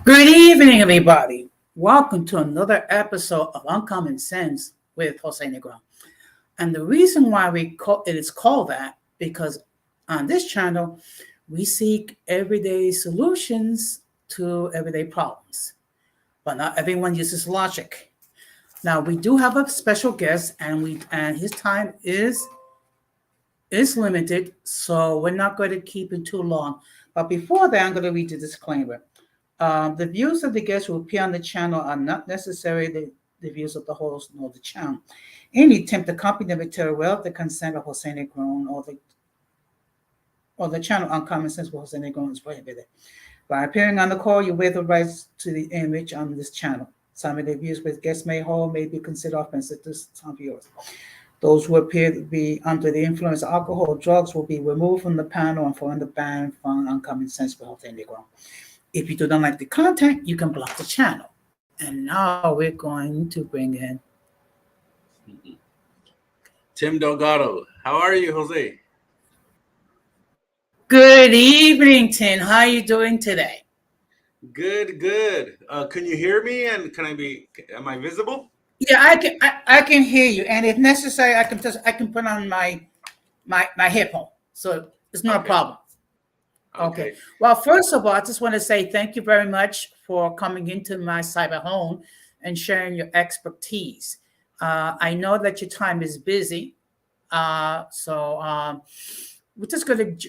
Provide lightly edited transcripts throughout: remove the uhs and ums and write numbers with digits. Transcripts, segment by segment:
Good evening, everybody. Welcome to another episode of Uncommon Sense with Jose Negron. And the reason why it is called that because on this channel we seek everyday solutions to everyday problems, but not everyone uses logic. Now we do have a special guest, and his time is limited, so we're not going to keep it too long. But before that, I'm going to read the disclaimer. The views of the guests who appear on the channel are not necessarily the views of the host nor the channel. Any attempt to copy the material without the consent of Jose Negron or the channel Uncommon Sense with Jose Negron is prohibited. By appearing on the call, you waive the rights to the image on this channel. Some of the views which guests may hold may be considered offensive to some viewers. Those who appear to be under the influence of alcohol or drugs will be removed from the panel and from the ban from Uncommon Sense with Jose Negron. If you do not like the content, you can block the channel. And now we're going to bring in Tim Delgado. How are you, Jose? Good evening, Tim. How are you doing today? Good. Can you hear me? And am I visible? Yeah, I can hear you. And if necessary, I can put on my headphone. So it's not a problem. Okay. Well, first of all, I just want to say thank you very much for coming into my cyber home and sharing your expertise. I know that your time is busy, so we're just going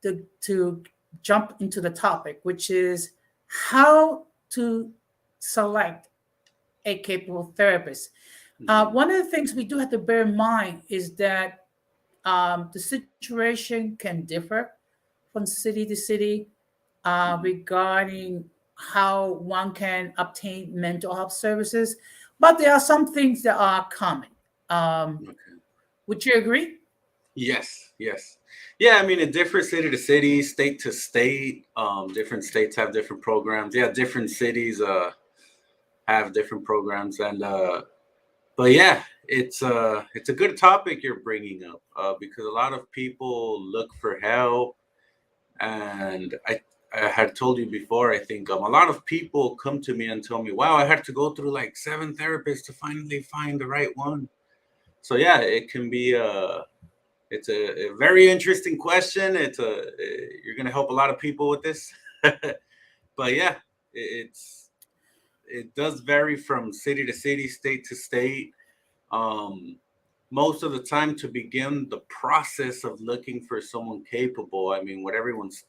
to jump into the topic, which is how to select a capable therapist. One of the things we do have to bear in mind is that the situation can differ from city to city regarding how one can obtain mental health services, but there are some things that are common. Would you agree? Yes. Yeah, I mean, it differs city to city, state to state. Different states have different programs. Yeah, different cities have different programs, and but yeah, it's a good topic you're bringing up because a lot of people look for help. And I had told you before, I think a lot of people come to me and tell me, wow, I had to go through like 7 therapists to finally find the right one. So yeah, it can be it's a very interesting question. You're going to help a lot of people with this. But yeah, it does vary from city to city, state to state. Most of the time, to begin the process of looking for someone capable, I mean, what everyone's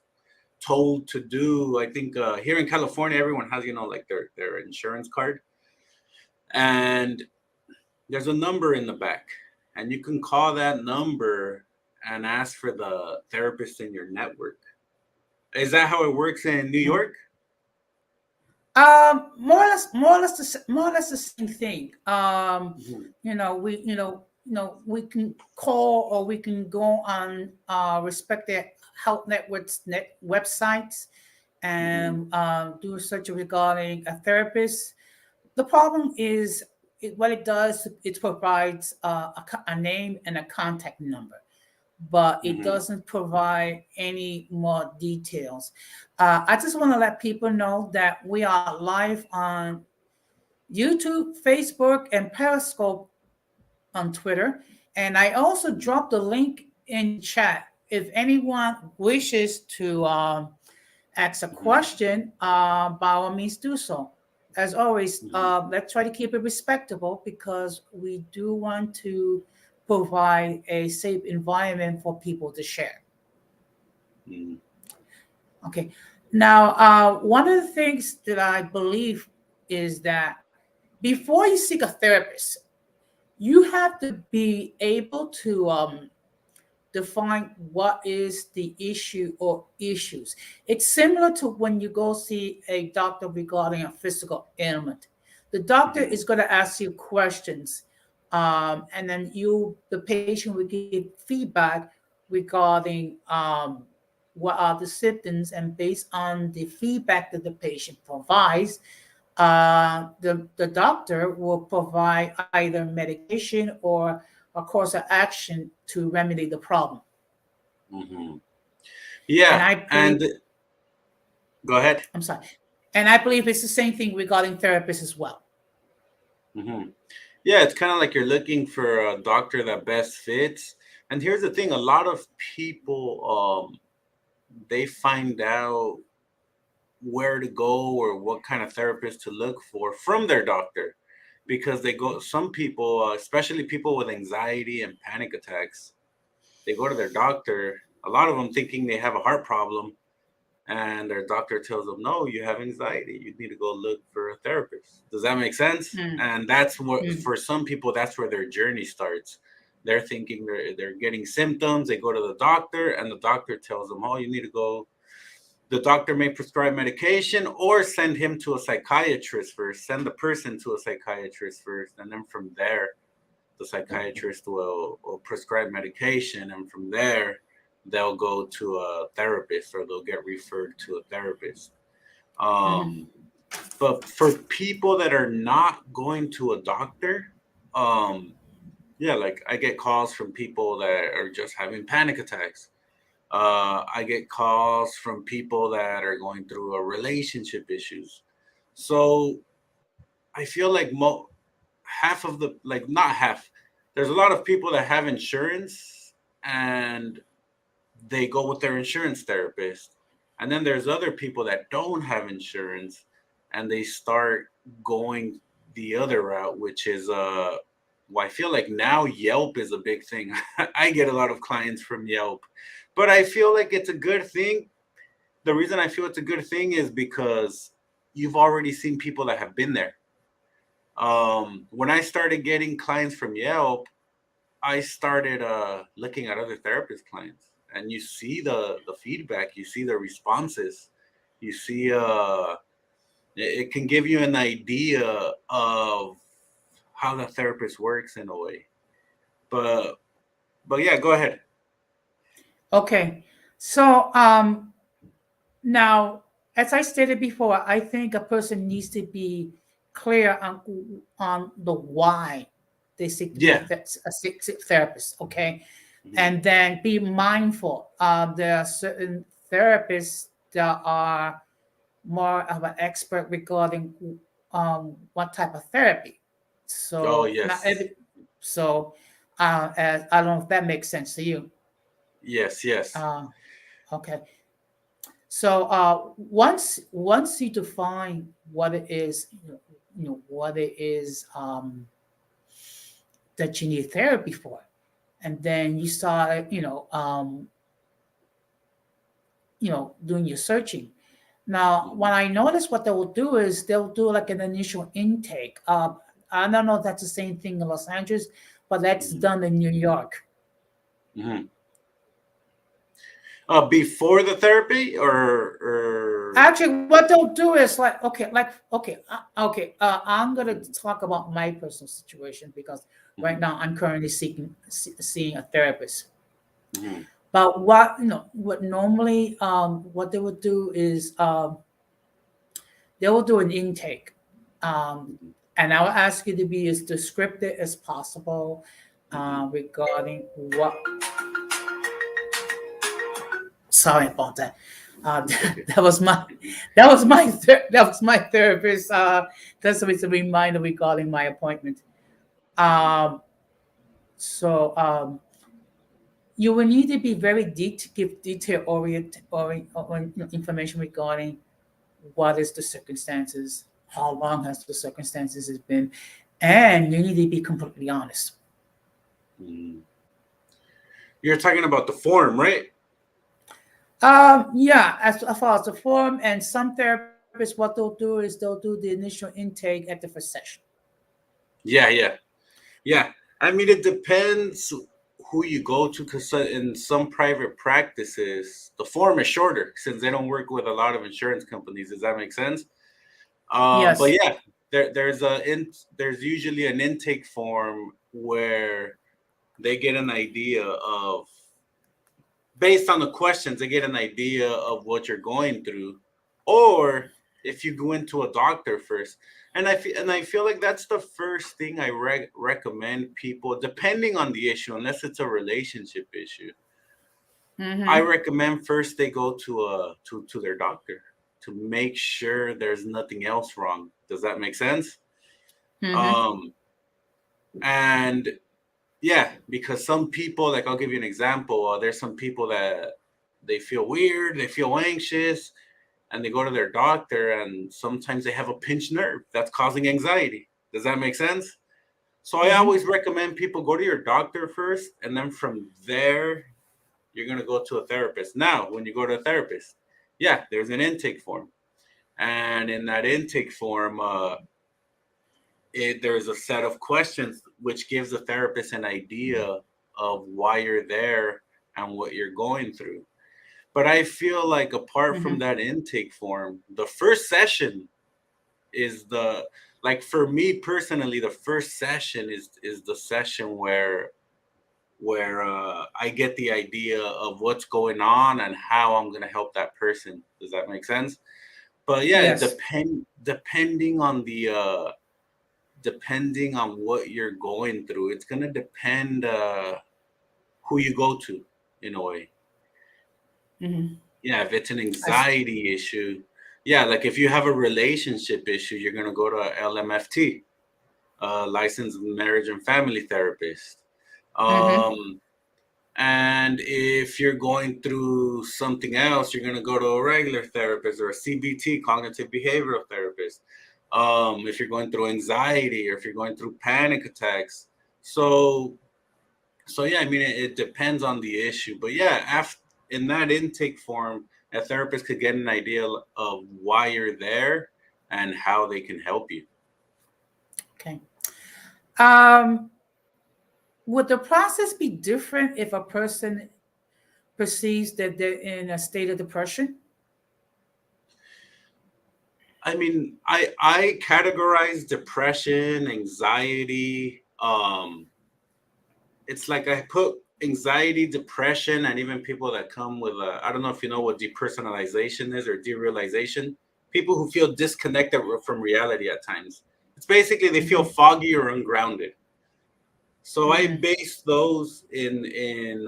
told to do, I think here in California, everyone has, like their insurance card. And there's a number in the back. And you can call that number and ask for the therapist in your network. Is that how it works in New York? More or less the same thing. We can call or we can go on respected health networks websites and do research regarding a therapist. The problem is what it does. It provides a name and a contact number, but it doesn't provide any more details. I just want to let people know that we are live on YouTube, Facebook, and Periscope on Twitter. And I also dropped the link in chat. If anyone wishes to ask a question, by all means do so. As always, let's try to keep it respectable because we do want to provide a safe environment for people to share. Okay. Now, one of the things that I believe is that before you seek a therapist, you have to be able to define what is the issue or issues. It's similar to when you go see a doctor regarding a physical ailment. The doctor is going to ask you questions, and then the patient will give feedback regarding what are the symptoms, and based on the feedback that the patient provides, the doctor will provide either medication or a course of action to remedy the problem. Yeah, and go ahead. I'm sorry. And I believe it's the same thing regarding therapists as well. Hmm. Yeah, it's kind of like you're looking for a doctor that best fits. And here's the thing: a lot of people, they find out where to go or what kind of therapist to look for from their doctor, because they go. Some people, especially people with anxiety and panic attacks, they go to their doctor. A lot of them thinking they have a heart problem, and their doctor tells them, no, you have anxiety, you need to go look for a therapist. Does that make sense? Mm, And that's what, mm, for some people, that's where their journey starts. They're thinking they're getting symptoms, they go to the doctor, and the doctor tells them, oh, you need to go. The doctor may prescribe medication or send him to a psychiatrist first, send the person to a psychiatrist first, and then from there the psychiatrist will prescribe medication, and from there they'll go to a therapist or they'll get referred to a therapist. mhm. um, but for people that are not going to a doctor, um, yeah, like I get calls from people that are just having panic attacks. I get calls from people that are going through a relationship issues. So I feel like half of the, like, not half, there's a lot of people that have insurance and they go with their insurance therapist, and then there's other people that don't have insurance and they start going the other route, which is well, I feel like now Yelp is a big thing. I get a lot of clients from Yelp, but I feel like it's a good thing. The reason I feel it's a good thing is because you've already seen people that have been there. When I started getting clients from Yelp, I started looking at other therapist clients, and you see the feedback, you see the responses, you see it can give you an idea of how the therapist works in a way. But yeah, go ahead. Okay. So now, as I stated before, I think a person needs to be clear on the why they seek to be Yeah. seek therapist. Okay, Mhm. and then be mindful. There are certain therapists that are more of an expert regarding what type of therapy. Oh So not yes, every. So as, I don't know if that makes sense to you. yes, yes. Uh, okay. So once you define what it is, what it is that you need therapy for, and then you start, doing your searching. Now, what Mhm. I noticed, what they will do is they'll do like an initial intake. I don't know if that's the same thing in Los Angeles, but that's Mhm. done in New York. Mhm. Before the therapy, or Actually, what they'll do is I'm gonna talk about my personal situation because right Mhm. now I'm currently seeing a therapist. Mhm. But what normally what they would do is they will do an intake, um, Mhm. and I will ask you to be as descriptive as possible Mhm. regarding what. Sorry about that. It's okay. That was my that was my therapist. That's always a reminder regarding my appointment. Mhm. Um, so you will need to be very give detail information regarding what is the circumstances, how long has the circumstances has been, and you need to be completely honest. Mhm. You're talking about the form, right? Yeah, as far as the form, and some therapists, what they'll do is they'll do the initial intake at the first session. Yeah, yeah, yeah. I mean, it depends who you go to, because in some private practices, the form is shorter since they don't work with a lot of insurance companies. Does that make sense? But Yes. yeah, there's usually an intake form where they get an idea of, based on the questions, they get an idea of what you're going through, or if you go into a doctor first. And I feel like that's the first thing I recommend people, depending on the issue, unless it's a relationship issue. I Mm-hmm. recommend first they go to their doctor. to make sure there's nothing else wrong. Does that make sense? Mm-hmm. Um, and yeah, because some people, like I'll give you an example. There's some people that they feel weird, they feel anxious, and they go to their doctor, and sometimes they have a pinched nerve that's causing anxiety. Does that make sense? So I Mm-hmm. always recommend people go to your doctor first, and then from there, you're gonna go to a therapist. Now, when you go to a therapist, yeah, there's an intake form, and in that intake form, there's a set of questions which gives the therapist an idea of why you're there and what you're going through. But I feel like apart from Mm-hmm. that intake form, the first session is the like for me personally, the first session is the session where I get the idea of what's going on and how I'm gonna help that person. Does that make sense? But yeah, Yes. depending on what you're going through, it's gonna depend who you go to in a way. Mm-hmm. Yeah, if it's an I see. anxiety issue, yeah, like if you have a relationship issue, you're gonna go to LMFT, licensed marriage and family therapist. Mm-hmm. Um, and if you're going through something else, you're gonna go to a regular therapist or a CBT, cognitive behavioral therapist. If you're going through anxiety or if you're going through panic attacks. So so yeah, I mean it depends on the issue. But yeah, in that intake form, a therapist could get an idea of why you're there and how they can help you. Okay. Um, would the process be different if a person perceives that they're in a state of depression? I mean, I categorize depression, anxiety. It's like I put anxiety, depression, and even people that come with I don't know if you know what depersonalization is or derealization. People who feel disconnected from reality at times. It's basically they feel Mm-hmm. foggy or ungrounded. So I Mm-hmm. base those in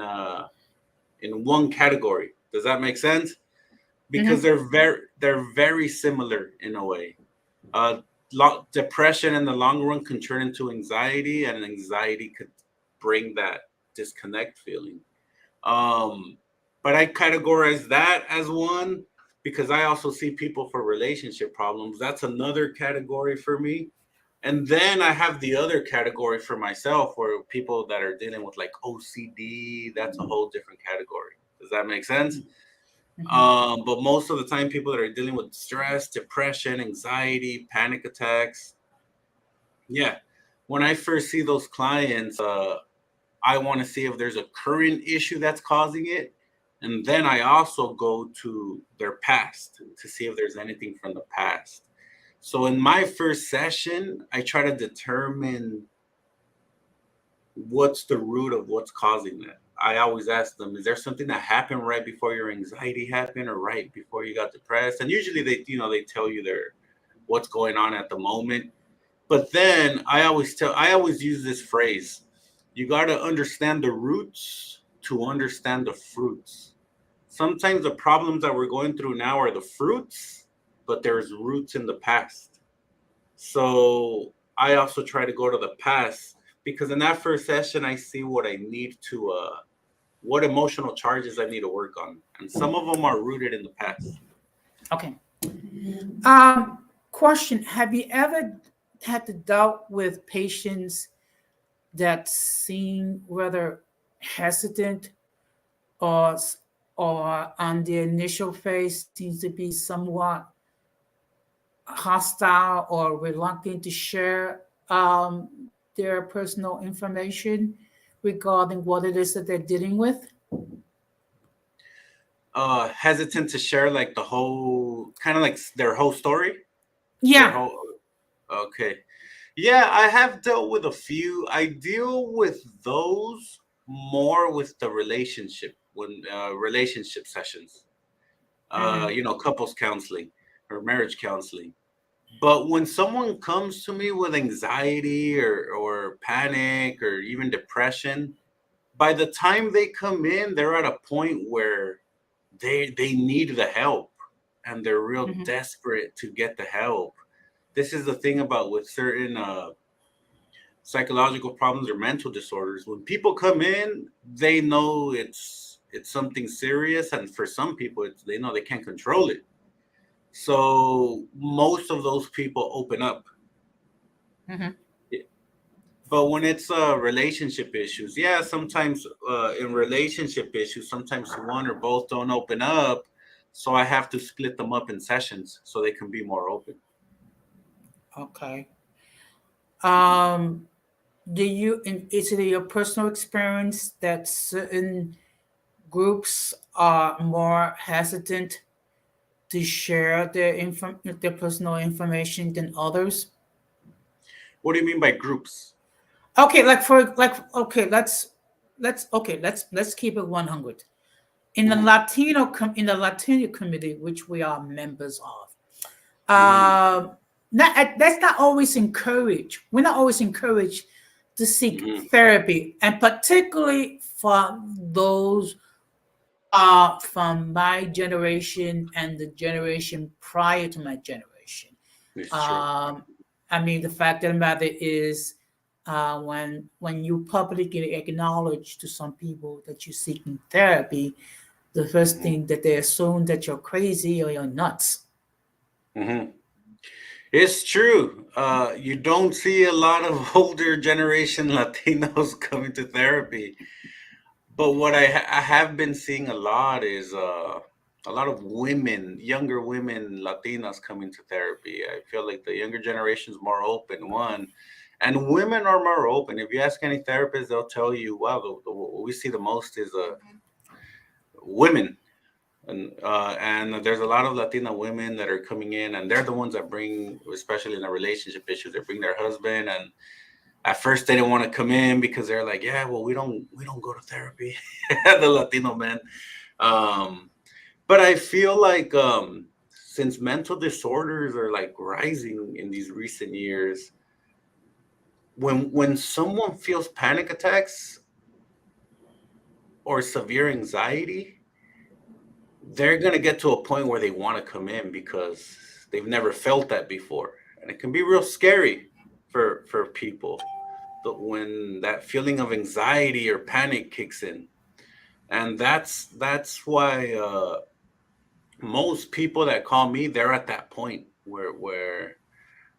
one category. Does that make sense? Because Mm-hmm. they're very similar in a way. Uh, Depression in the long run can turn into anxiety, and anxiety could bring that disconnect feeling. Um, but I categorize that as one because I also see people for relationship problems. That's another category for me. And then I have the other category for myself where people that are dealing with like OCD, that's a whole different category. Does that make sense? Mm-hmm. But most of the time, people that are dealing with stress, depression, anxiety, panic attacks, yeah. When I first see those clients, I want to see if there's a current issue that's causing it. And then I also go to their past to see if there's anything from the past. So in my first session, I try to determine what's the root of what's causing that. I always ask them, is there something that happened right before your anxiety happened or right before you got depressed? And usually they tell you their what's going on at the moment. But then I always use this phrase. You got to understand the roots to understand the fruits. Sometimes the problems that we're going through now are the fruits, but there's roots in the past. So I also try to go to the past because in that first session, I see what I need to, what emotional charges I need to work on. And some of them are rooted in the past. Okay. Question: have you ever had to dealt with patients that seem rather hesitant or or on the initial phase seems to be somewhat hostile or reluctant to share their personal information regarding what it is that they're dealing with? Hesitant to share like the whole, kind of like their whole story, their Yeah. whole, okay. Yeah, I have dealt with a few. I deal with those more with the relationship sessions. Hmm. Couples counseling or marriage counseling. But when someone comes to me with anxiety or panic or even depression, by the time they come in, they're at a point where they need the help. and they're real Mhm. desperate to get the help. This is the thing about with certain psychological problems or mental disorders. When people come in, they know it's something serious, and for some people, they know they can't control it. So most of those people open up. Mhm. But when it's relationship issues, yeah, sometimes in relationship issues, sometimes one or both don't open up. So I have to split them up in sessions so they can be more open. Okay. Um, is it your personal experience that certain groups are more hesitant to share their personal information than others? What do you mean by groups? Okay, okay, let's keep it 100. In the Hmm. In the Latino community, which we are members of, Hmm. that's not always encouraged. We're not always encouraged to seek Hmm. therapy, and particularly for those from my generation and the generation prior to my generation. It's true. Um, I mean, the fact of the matter is, when you publicly acknowledge to some people that you're seeking therapy, the first Hmm. thing that they assume that you're crazy or you're nuts. Hmm. It's true. You don't see a lot of older generation Latinos coming to therapy. But what I have been seeing a lot is a lot of women, younger women, Latinas coming to therapy. I feel like the younger generation is more open, one, and women are more open. If you ask any therapist, they'll tell you, wow, what we see the most is women. And there's a lot of Latina women that are coming in, and they're the ones that bring, especially in the relationship issues, they bring their husband. And at first they didn't want to come in because they're like, yeah, well, we don't go to therapy, the Latino men. Um, but I feel like since mental disorders are like rising in these recent years, when someone feels panic attacks or severe anxiety, they're gonna get to a point where they want to come in because they've never felt that before, and it can be real scary for people. But when that feeling of anxiety or panic kicks in, and that's why most people that call me, they're at that point where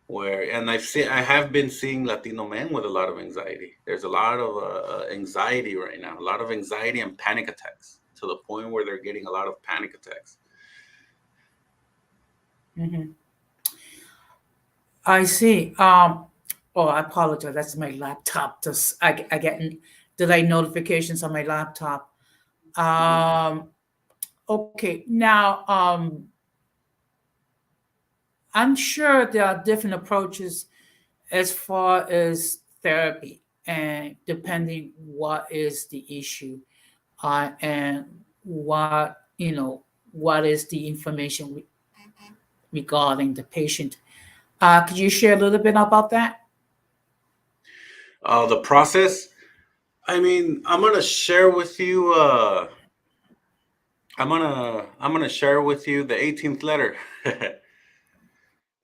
and I have been seeing Latino men with a lot of anxiety. There's a lot of anxiety right now, a lot of anxiety and panic attacks, to the point where they're getting a lot of panic attacks. Mhm. I see. Oh, I apologize. That's my laptop. Just I get delay notifications on my laptop. Hmm. Um, okay. Now, I'm sure there are different approaches as far as therapy, and depending what is the issue, and what is the information regarding the patient. Could you share a little bit about that? The process. I mean, I'm gonna share with you. I'm gonna share with you the 18th letter.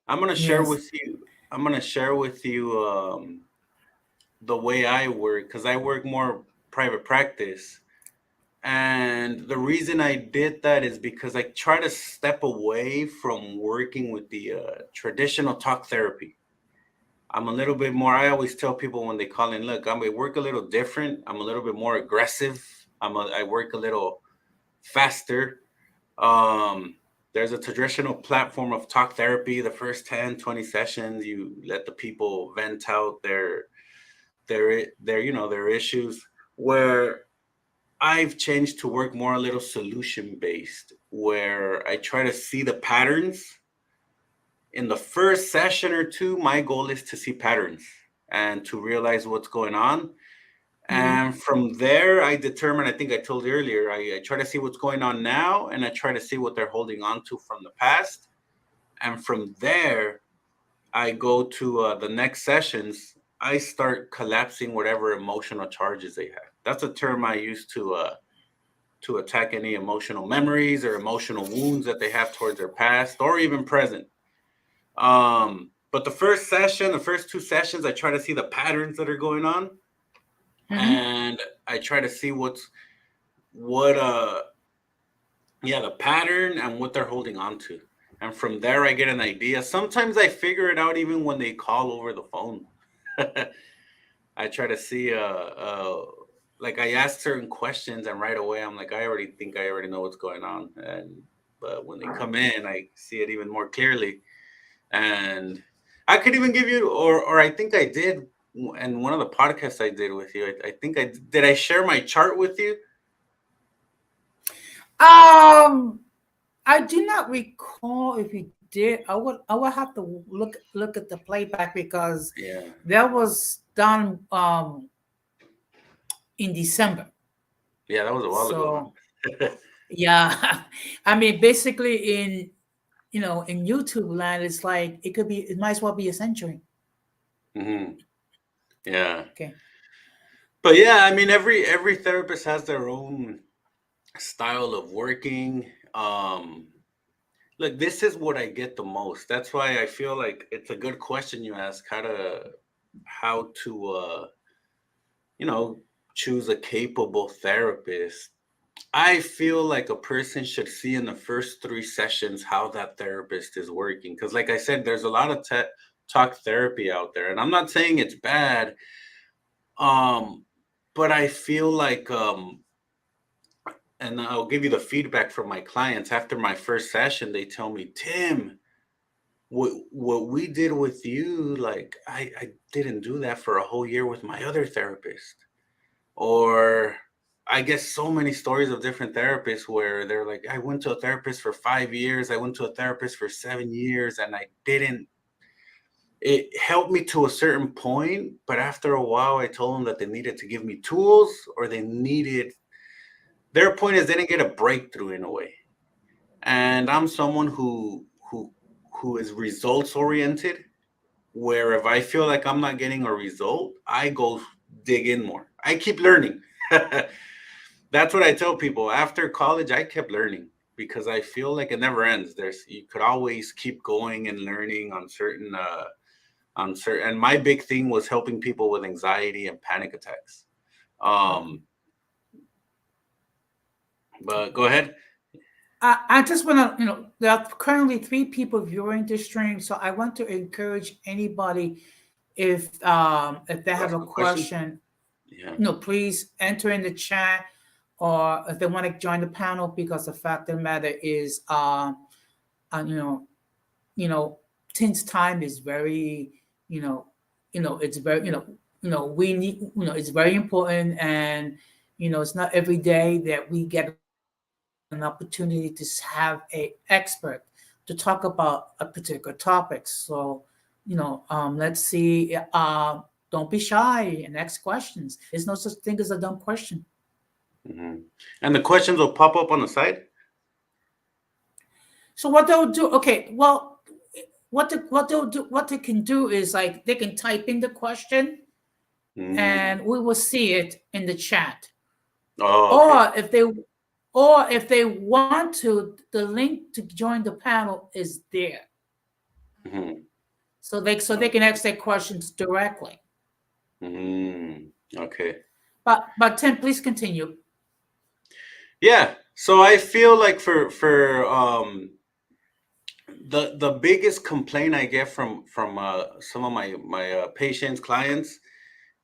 I'm gonna share Yes. with you. I'm gonna share with you the way I work, because I work more private practice. And the reason I did that is because I try to step away from working with the traditional talk therapy. I'm a little bit more. I always tell people when they call in, look, I work a little different. I'm a little bit more aggressive. I work a little faster. Um, there's a traditional platform of talk therapy. The first 10, 20 sessions, you let the people vent out their issues. Where I've changed to work more a little solution based, where I try to see the patterns in the first session or two. My goal is to see patterns and to realize what's going on. Hmm. And from there, I determine, I think I told you earlier, I try to see what's going on now, and I try to see what they're holding on to from the past. And from there, I go to the next sessions. I start collapsing whatever emotional charges they have. That's a term I use to attack any emotional memories or emotional wounds that they have towards their past or even present. But the first 2 sessions, I try to see the patterns that are going on, and I try to see the pattern and what they're holding on to. And from there, I get an idea. Sometimes I figure it out even when they call over the phone. I try to see, like I ask certain questions, and right away I'm like, I already know what's going on. But when they come in, I see it even more clearly. And I could even give you, or I think I did, in one of the podcasts I did with you. I think I share my chart with you. I do not recall if you did. I would have to look at the playback because that was done in December. Yeah, that was a while ago. Yeah, I mean, basically in YouTube land, it's like it might as well be a century. Mm-hmm. Yeah. Okay. But yeah, I mean, every therapist has their own style of working. Look, this is what I get the most. That's why I feel like it's a good question you ask, how to choose a capable therapist. I feel like a person should see in the first 3 sessions how that therapist is working. Because, like I said, there's a lot of talk therapy out there, and I'm not saying it's bad. But I feel like, and I'll give you the feedback from my clients after my first session. They tell me, Tim, what we did with you, like I didn't do that for a whole year with my other therapist. Or I get so many stories of different therapists where they're like, I went to a therapist for 5 years, I went to a therapist for 7 years, and it helped me to a certain point, but after a while I told them that they needed to give me tools, or their point is they didn't get a breakthrough in a way. And I'm someone who is results oriented, where if I feel like I'm not getting a result, I go dig in more. I keep learning. That's what I tell people. After college, I kept learning because I feel like it never ends. You could always keep going and learning on certain and my big thing was helping people with anxiety and panic attacks. But go ahead. I just want to, there are currently 3 people viewing this stream, so I want to encourage anybody, if they have a question, please enter in the chat, or if they want to join the panel, because the fact of the matter is, since time is very, it's very, we need, it's very important, and it's not every day that we get an opportunity to have a expert to talk about a particular topic. So, let's see. Don't be shy and ask questions. There's no such thing as a dumb question. Mm-hmm. And the questions will pop up on the side. So what they'll do? Okay, well, what they can do is, like, they can type in the question, and we will see it in the chat. Oh, okay. Or if they want to, the link to join the panel is there. Mm-hmm. So they can ask their questions directly. Okay. But Tim, please continue. Yeah. So I feel like for the biggest complaint I get from some of my patients, clients,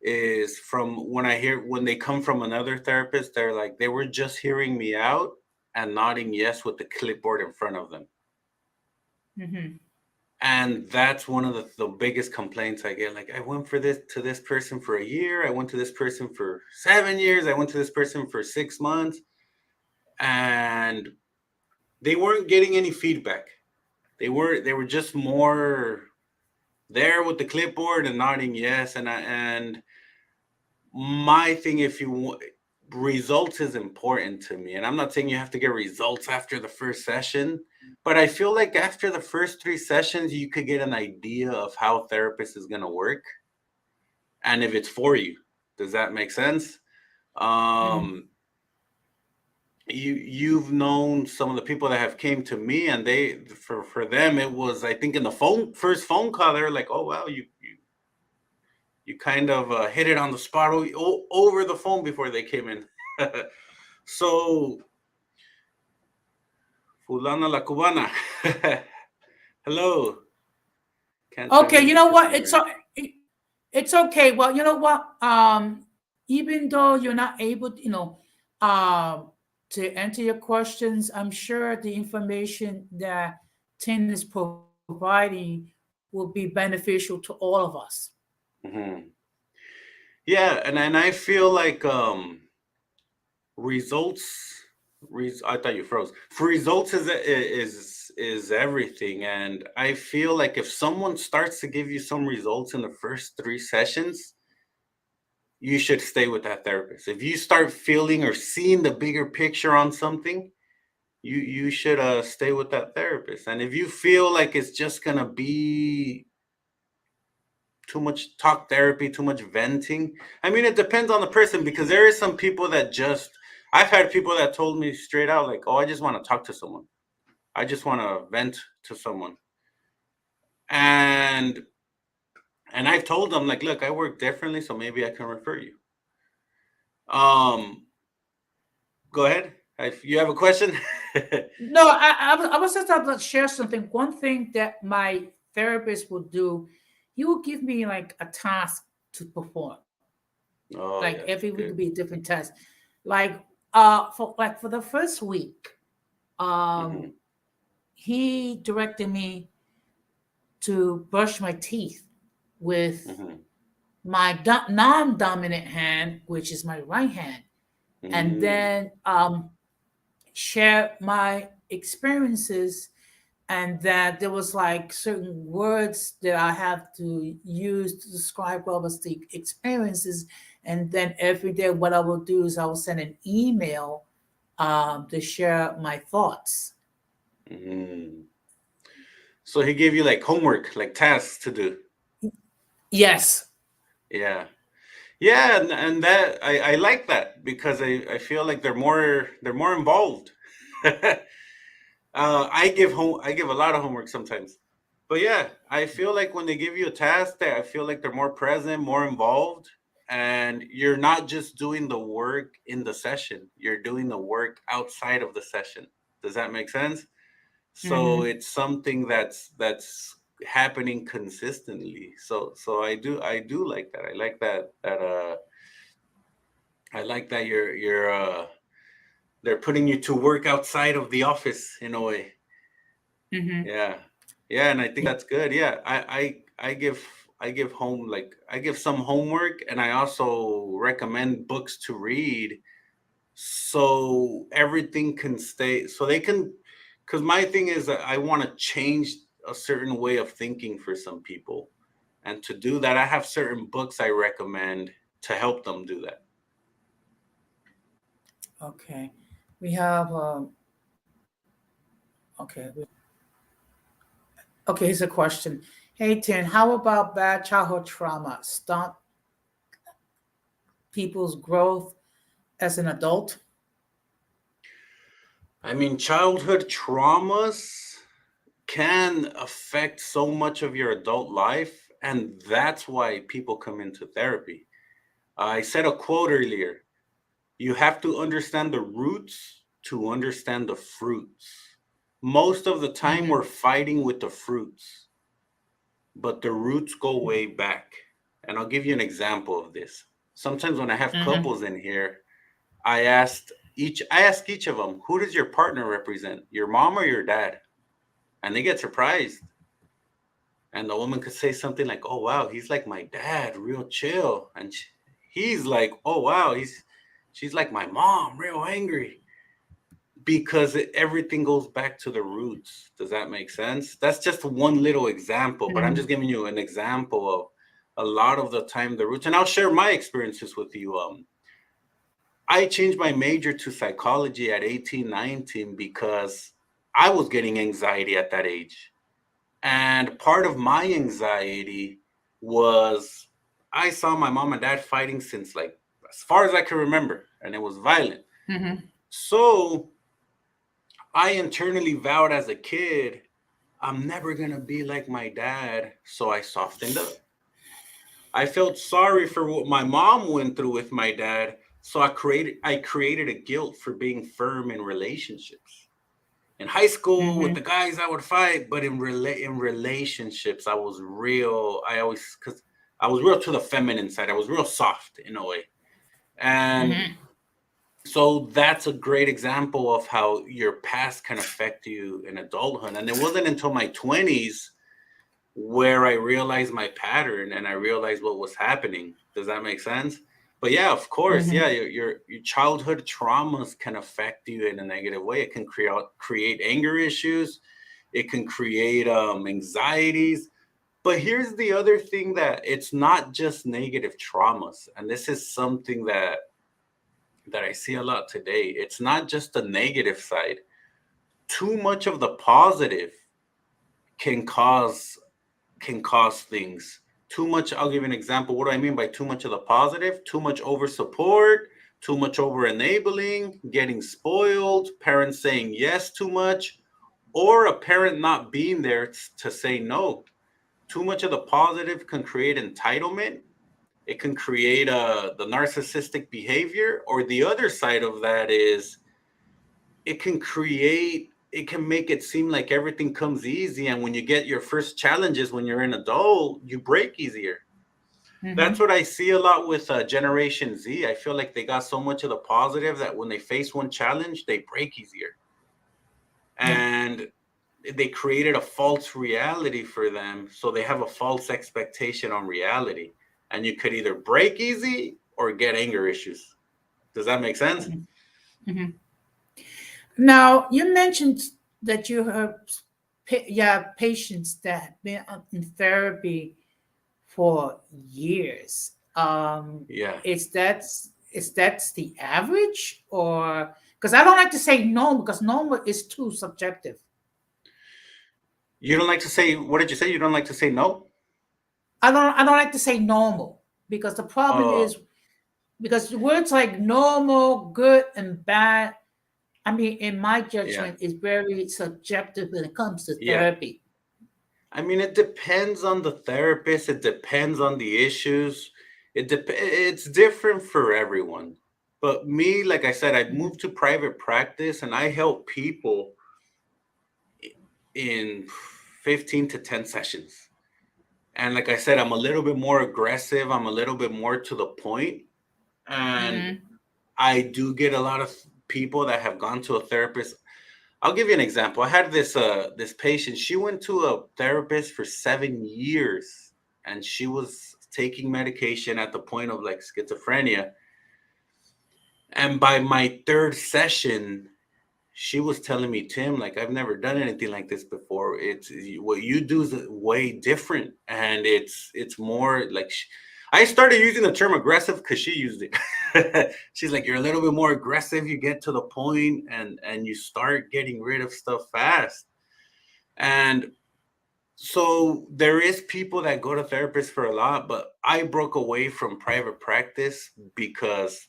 is from when they come from another therapist. They're like, they were just hearing me out and nodding yes with the clipboard in front of them. Mm-hmm. And that's one of the biggest complaints I get. Like, I went to this person for a year, I went to this person for 7 years, I went to this person for 6 months, and they weren't getting any feedback. They were just more there with the clipboard and nodding yes. And my thing, results is important to me, and I'm not saying you have to get results after the first session, but I feel like after the first 3 sessions you could get an idea of how therapist is going to work and if it's for you. Does that make sense? you've known some of the people that have came to me, and they for them it was, I think, in the first phone call, they're like, oh wow, you kind of hit it on the spot over the phone before they came in. So, fulana la cubana. Hello. Can't Okay, you unmute know for what? some It's reason. it's okay. Well, you know what? Even though you're not able, to answer your questions, I'm sure the information that Tin is providing will be beneficial to all of us. Hmm. Yeah, and I feel like results. I thought you froze. For results is everything, and I feel like if someone starts to give you some results in the first 3 sessions, you should stay with that therapist. If you start feeling or seeing the bigger picture on something, you should stay with that therapist. And if you feel like it's just gonna be too much talk therapy, too much venting. I mean, it depends on the person, because there is some people that just, I've had people that told me straight out, like, oh, I just want to talk to someone. I just want to vent to someone. And I've told them, like, look, I work differently, so maybe I can refer you. Um, Go ahead. If you have a question. No, I was just about to share something. One thing that my therapist will do, he will give me like a task to perform. Oh Like yes, every week will good. be a different test. Like for the first week, Hmm. um, he directed me to brush my teeth with Hmm. my non-dominant hand, which is my right hand, and Mm. then share my experiences, and that there was like certain words that I have to use to describe what was the experiences. And then every day, what I will do is I will send an email to share my thoughts. Mm. So he gave you like homework, like tasks to do. Yes. Yeah. Yeah, and that I like that, because I feel like they're more involved. I give a lot of homework sometimes, but yeah, I feel like when they give you a task, that I feel like they're more present, more involved, and you're not just doing the work in the session. You're doing the work outside of the session. Does that make sense? So Hmm. it's something that's happening consistently. So I do like that. I like that. I like that you're they're putting you to work outside of the office in a way. Hmm. Yeah. Yeah, and I think that's good. Yeah. I give home, like, I give some homework, and I also recommend books to read, so everything can stay, so they can, because my thing is that I want to change a certain way of thinking for some people. And to do that, I have certain books I recommend to help them do that. Okay. We have okay. Okay, here's a question. Hey Tin, how about bad childhood trauma stop people's growth as an adult? I mean, childhood traumas can affect so much of your adult life, and that's why people come into therapy. I said a quote earlier: you have to understand the roots to understand the fruits. Most of the time, Hmm. we're fighting with the fruits, but the roots go way back. And I'll give you an example of this. Sometimes when I have Hmm. couples in here, I ask each of them, who does your partner represent? Your mom or your dad? And they get surprised. And the woman could say something like, "Oh wow, he's like my dad, real chill," and he's like, "Oh wow, she's like my mom, real angry." Because everything goes back to the roots. Does that make sense? That's just one little example, but I'm just Hmm. giving you an example of a lot of the time the roots. And I'll share my experiences with you. I changed my major to psychology at 18, 19, because I was getting anxiety at that age. And part of my anxiety was, I saw my mom and dad fighting since, like, as far as I can remember, and it was violent. Hmm. So I internally vowed as a kid, I'm never going to be like my dad. So I softened up. I felt sorry for what my mom went through with my dad. So I created a guilt for being firm in relationships. In high school with Mm-hmm. the guys I would fight, but in relationships I was real. I always cuz I was real to the feminine side. I was real soft in a way. And Mm-hmm. so that's a great example of how your past can affect you in adulthood. And it wasn't until my 20s where I realized my pattern and I realized what was happening. Does that make sense? But yeah, of course, Mm-hmm. yeah, your childhood traumas can affect you in a negative way. It can create anger issues. It can create anxieties. But here's the other thing, that it's not just negative traumas, and this is something that I see a lot today. It's not just the negative side. Too much of the positive can cause things. Too much, I'll give you an example. What do I mean by too much of the positive? Too much over support, too much over enabling, getting spoiled, parents saying yes too much, or a parent not being there to say no. Too much of the positive can create entitlement. It can create the narcissistic behavior, or the other side of that is it can make it seem like everything comes easy, and when you get your first challenges when you're an adult, you break easier. That's Mm-hmm. what I see a lot with Generation Z. I feel like they got so much of the positive that when they face one challenge, they break easier, Yeah. and they created a false reality for them, so they have a false expectation on reality, and you could either break easy or get anger issues. Does that make sense? Mm-hmm. Now, you mentioned that you have yeah, patients that have been in therapy for years. Yeah. Is that the average, or because I don't like to say normal because normal is too subjective. You don't like to say, what did you say? You don't like to say no? I don't like to say normal because the problem Oh, is because words like normal, good, and bad. I mean, in my yeah. judgment, is very subjective when it comes to Yeah. therapy. I mean, it depends on the therapist. It depends on the issues. It's different for everyone. But me, like I said, I Mhm. moved to private practice and I help people in 15 to 10 sessions. And like I said, I'm a little bit more aggressive. I'm a little bit more to the point. And Mhm. I do get a lot of people that have gone to a therapist. I'll give you an example. I had this patient. She went to a therapist for 7 years, and she was taking medication at the point of like schizophrenia. And by my third session, she was telling me, Tim, like I've never done anything like this before. It's what you do is way different, and it's more like I started using the term aggressive because she used it. She's like, you're a little bit more aggressive. You get to the point, and you start getting rid of stuff fast. And so there is people that go to therapists for a lot, but I broke away from private practice because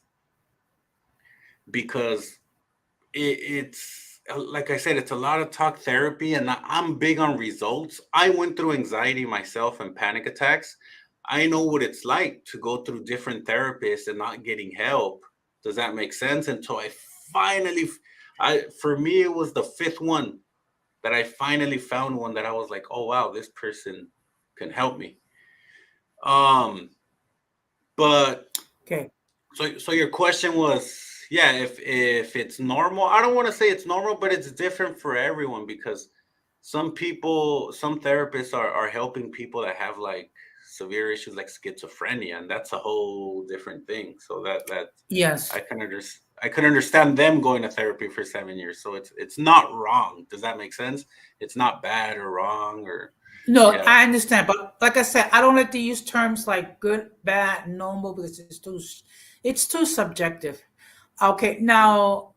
it's like I said, it's a lot of talk therapy, and I'm big on results. I went through anxiety myself and panic attacks. I know what it's like to go through different therapists and not getting help. Does that make sense? Until I finally, for me, it was the fifth one that I finally found one that I was like, oh wow, this person can help me. Um, but Okay. so your question was, yeah, if it's normal. I don't want to say it's normal, but it's different for everyone because some therapists are helping people that have like severe issues like schizophrenia, and that's a whole different thing. So that Yes. I can understand them going to therapy for 7 years. So it's not wrong. Does that make sense? It's not bad or wrong or No, yeah. I understand, but like I said, I don't like to use terms like good, bad, normal because it's too subjective. Okay, now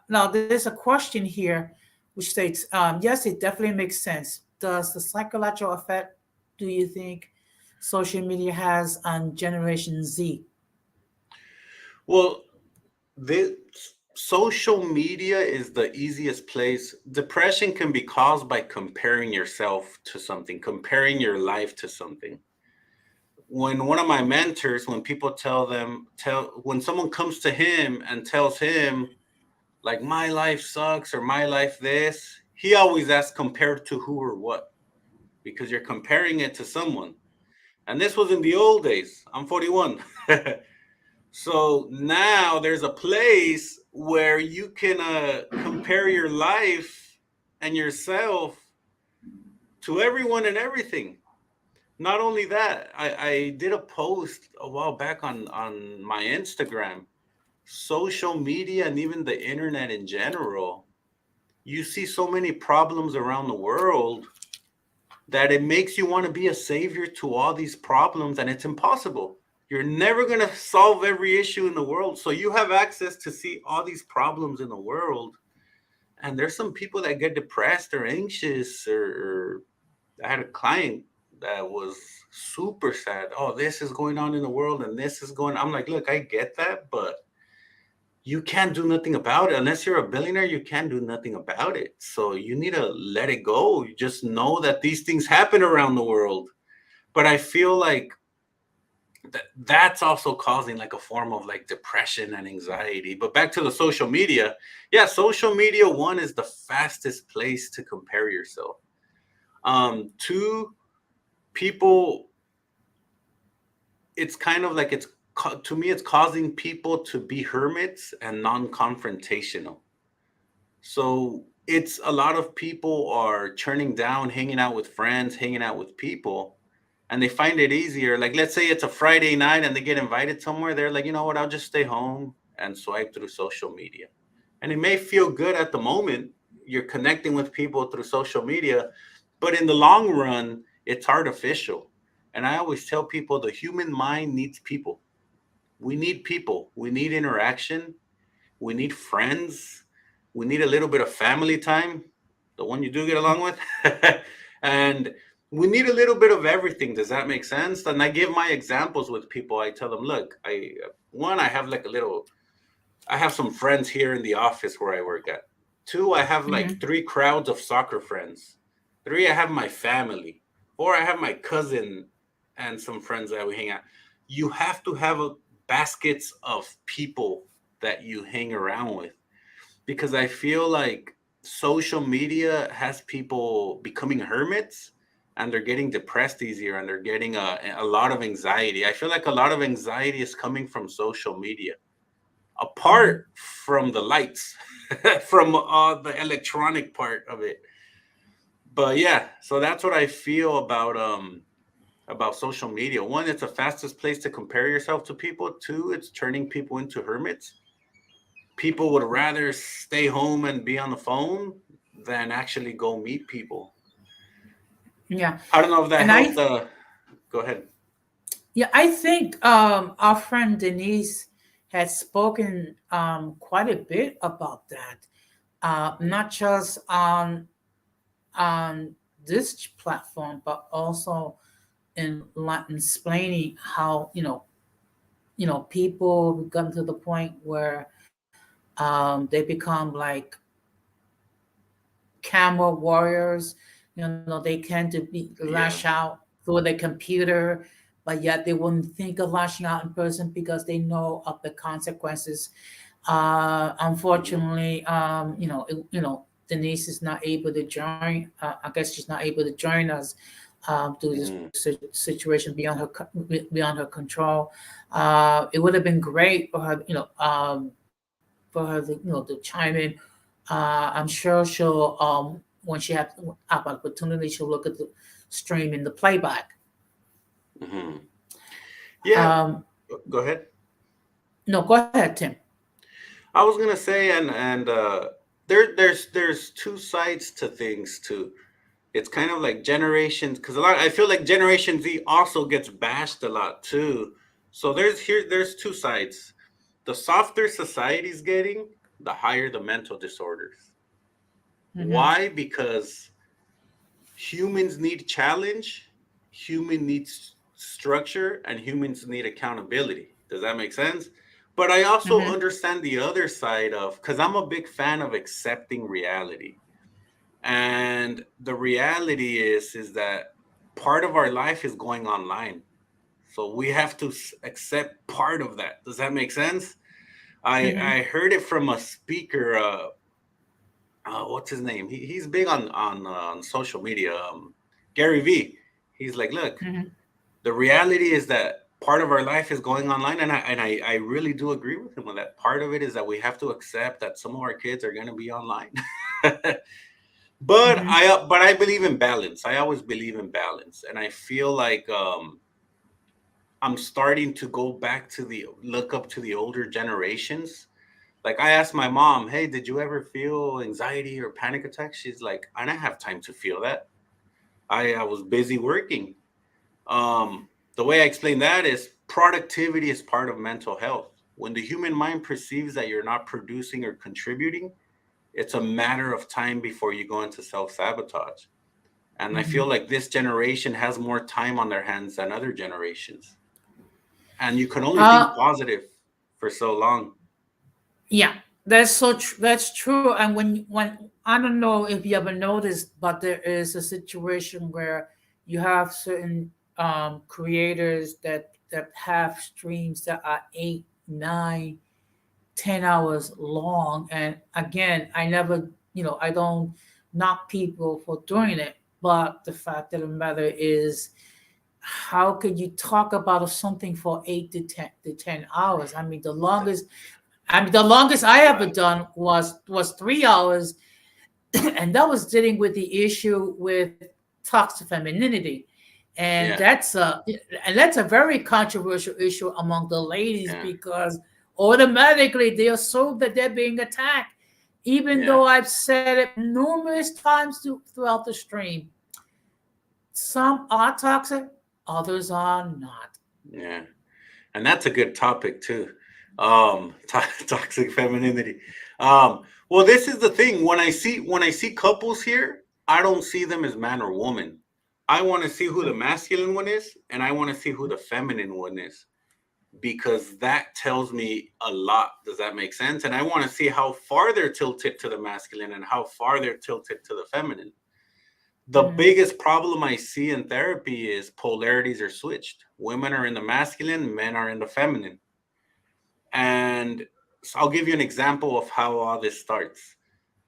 there's a question here which states, yes, it definitely makes sense. Does the psychological effect do you think social media has on Generation Z? Well, this social media is the easiest place. Depression can be caused by comparing yourself to something, comparing your life to something. When one of my mentors, when people when someone comes to him and tells him, like, my life sucks or my life this, he always asks, compared to who or what? Because you're comparing it to someone. And this was in the old days. I'm 41. So now there's a place where you can compare your life and yourself to everyone and everything. Not only that, I did a post a while back on my Instagram. Social media and even the internet in general, you see so many problems around the world that it makes you want to be a savior to all these problems, and it's impossible. You're never going to solve every issue in the world. So you have access to see all these problems in the world. And there's some people that get depressed or anxious, or I had a client that was super sad. Oh, this is going on in the world and this is going. I'm like, look, I get that, but you can't do nothing about it. Unless you're a billionaire, you can't do nothing about it. So you need to let it go. You just know that these things happen around the world. But I feel like that's also causing like a form of like depression and anxiety. But back to the social media. Yeah, social media, one, is the fastest place to compare yourself. Two, people, it's kind of like to me, it's causing people to be hermits and non-confrontational. So it's a lot of people are turning down hanging out with friends, hanging out with people, and they find it easier. Like, let's say it's a Friday night and they get invited somewhere. They're like, you know what, I'll just stay home and swipe through social media. And it may feel good at the moment. You're connecting with people through social media, but in the long run, it's artificial. And I always tell people the human mind needs people. We need people. We need interaction. We need friends. We need a little bit of family time, the one you do get along with. And we need a little bit of everything. Does that make sense? And I give my examples with people. I tell them, look, I have like I have some friends here in the office where I work at. Two, I have like Mhm. 3 crowds of soccer friends. Three, I have my family. Four, I have my cousin and some friends that we hang out. You have to have baskets of people that you hang around with, because I feel like social media has people becoming hermits, and they're getting depressed easier, and they're getting a lot of anxiety. I feel like a lot of anxiety is coming from social media, Mhm. apart from the lights, from the electronic part of it. But yeah, so that's what I feel about social media. One, it's the fastest place to compare yourself to people. Two, it's turning people into hermits. People would rather stay home and be on the phone than actually go meet people. Yeah. I don't know if that And helped. Go ahead. yeah, I think our friend Denise has spoken quite a bit about that, not just on this platform, but also in Latin explaining how people come to the point where they become like camera warriors. They tend to be lash Yeah. out through the computer, but yet they wouldn't think of lashing out in person because they know of the consequences. Hmm. Unfortunately, Denise is not able to join. I guess she's not able to join us due to Hmm. situation beyond her control. It would have been great for her, for her to chime in. I'm sure she'll when she has opportunity, she'll look at the stream in the playback. Hmm. Yeah. Um, Go ahead. no, go ahead, Tim. I was gonna say, and there's two sides to things too. It's kind of like generations, because I feel like Generation Z also gets bashed a lot too. So there's two sides. The softer society's getting, the higher the mental disorders. Hmm. Why? Because humans need challenge, human needs structure, and humans need accountability. Does that make sense? But I also Mm-hmm. understand the other side of, because I'm a big fan of accepting reality. And the reality is that part of our life is going online. So we have to accept part of that. Does that make sense? Mm-hmm. I heard it from a speaker. What's his name? He's big on social media. Gary V. He's like, look, Mm-hmm. the reality is that part of our life is going online, and I really do agree with him on that. Part of it is that we have to accept that some of our kids are going to be online. But Mm-hmm. I believe in balance. I always believe in balance, and I feel like I'm starting to go back to the look up to the older generations. Like I asked my mom, "Hey, did you ever feel anxiety or panic attacks?" She's like, "I didn't have time to feel that. I was busy working." Um, the way I explain that is productivity is part of mental health. When the human mind perceives that you're not producing or contributing, it's a matter of time before you go into self sabotage. And I Mm-hmm. feel like this generation has more time on their hands than other generations. And you can only think Uh, positive for so long. yeah, that's that's true. And when I don't know if you ever noticed, but there is a situation where you have certain creators that have streams that are 8, 9, 10 hours long. And again, I never, I don't knock people for doing it. But the fact of the matter is, how could you talk about something for 8 to 10 hours? The longest I ever Right. done was 3 hours, and that was dealing with the issue with toxic femininity, and Yeah. that's a very controversial issue among the ladies Yeah. because automatically they assume that they're being attacked, even Yeah. though I've said it numerous times throughout the stream. Some are toxic, others are not. Yeah. And that's a good topic too. Toxic femininity. Well, this is the thing. When I see couples here, I don't see them as man or woman. I want to see who the masculine one is, and I want to see who the feminine one is, because that tells me a lot. Does that make sense? And I want to see how far they're tilted to the masculine and how far they're tilted to the feminine. The Mhm. biggest problem I see in therapy is polarities are switched. Women are in the masculine, men are in the feminine. And so I'll give you an example of how all this starts.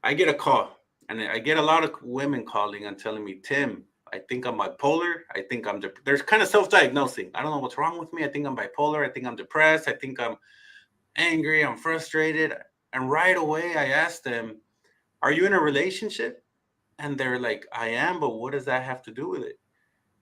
I get a call, and I get a lot of women calling and telling me, Tim, I think I'm bipolar. I think there's kind of self-diagnosing. I don't know what's wrong with me. I think I'm bipolar. I think I'm depressed. I think I'm angry. I'm frustrated. And right away, I ask them, are you in a relationship? And they're like, I am, but what does that have to do with it?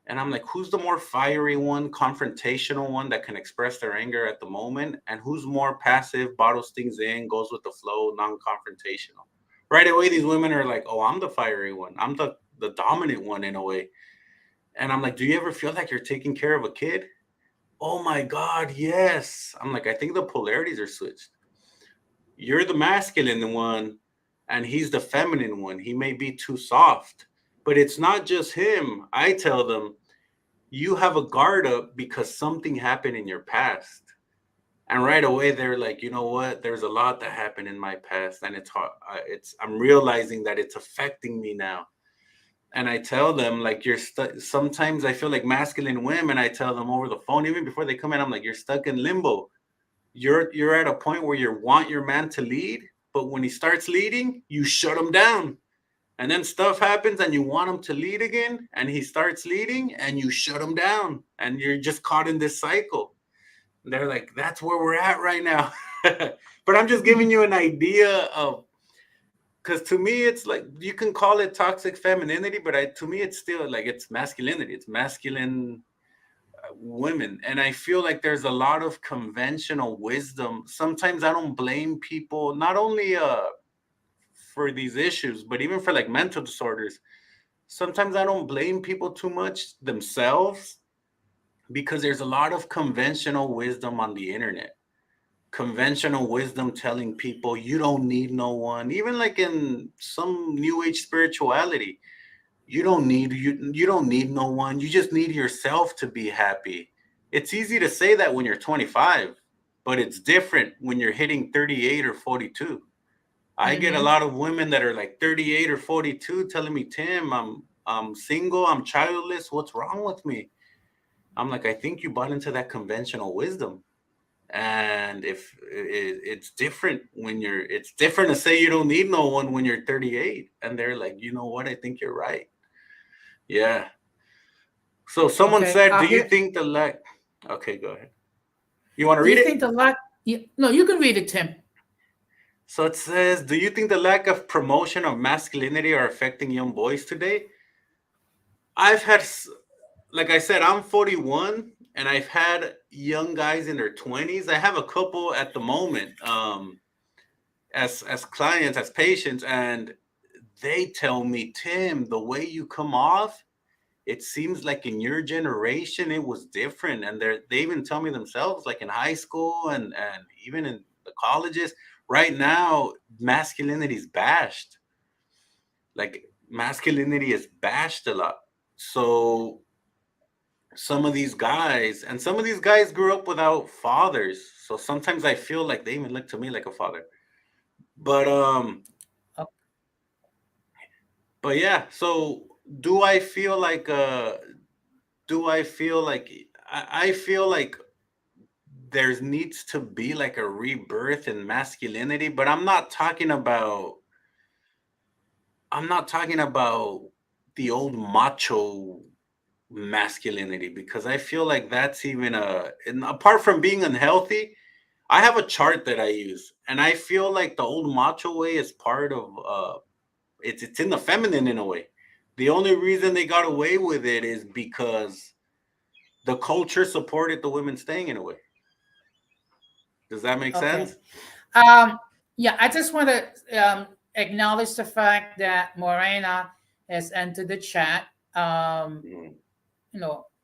And I'm like, who's the more fiery one, confrontational one that can express their anger at the moment? And who's more passive, bottles things in, goes with the flow, non confrontational? Right away, these women are like, oh, I'm the fiery one. I'm the dominant one in a way. And I'm like, do you ever feel like you're taking care of a kid? Oh my God, yes. I'm like, I think the polarities are switched. You're the masculine one, and he's the feminine one. He may be too soft, but it's not just him. I tell them, you have a guard up because something happened in your past. And right away they're like, you know what, there's a lot that happened in my past, and it's hard. I'm realizing that it's affecting me now. And I tell them, like, sometimes I feel like masculine women, I tell them over the phone even before they come in, I'm like, you're stuck in limbo. You're at a point where you want your man to lead, but when he starts leading, you shut him down. And then stuff happens and you want him to lead again, and he starts leading and you shut him down, and you're just caught in this cycle. And they're like, that's where we're at right now. But I'm just giving you an idea of, because to me it's like, you can call it toxic femininity, but to me it's still like, it's masculinity. It's masculine women. And I feel like there's a lot of conventional wisdom. Sometimes I don't blame people, not only for these issues, but even for like mental disorders. Sometimes I don't blame people too much themselves, because there's a lot of conventional wisdom on the internet. Conventional wisdom telling people you don't need no one. Even like in some new age spirituality, you don't need no one. You just need yourself to be happy. It's easy to say that when you're 25, but it's different when you're hitting 38 or 42. I get a Mm-hmm. lot of women that are like 38 or 42 telling me, Tim, I'm single, I'm childless. What's wrong with me? I'm like, I think you bought into that conventional wisdom. And if it's different when it's different to say you don't need no one when you're 38. And they're like, you know what? I think you're right. Yeah. So someone Okay. said, do you Here, think the lack? Okay, go ahead. You want to do you read think it? the lack? No, you can read it, Tim. So it says, do you think the lack of promotion of masculinity are affecting young boys today? I've had, like I said, I'm 41 and I've had young guys in their 20s. I have a couple at the moment as clients, as patients, and they tell me, Tim, the way you come off, it seems like in your generation it was different. And they even tell me themselves, like in high school and even in the colleges, right now, masculinity is bashed. Like masculinity is bashed a lot. So some of these guys grew up without fathers. So sometimes I feel like they even look to me like a father. But Oh, but yeah, so do I feel like do I feel like I feel like there needs to be like a rebirth in masculinity, but I'm not talking about the old macho masculinity because I feel like that's even and apart from being unhealthy, I have a chart that I use and I feel like the old macho way is part of it's in the feminine in a way. The only reason they got away with it is because the culture supported the women staying in a way. Does that make okay. sense? Um, yeah, I just want to acknowledge the fact that Morena has entered the chat. Mhm.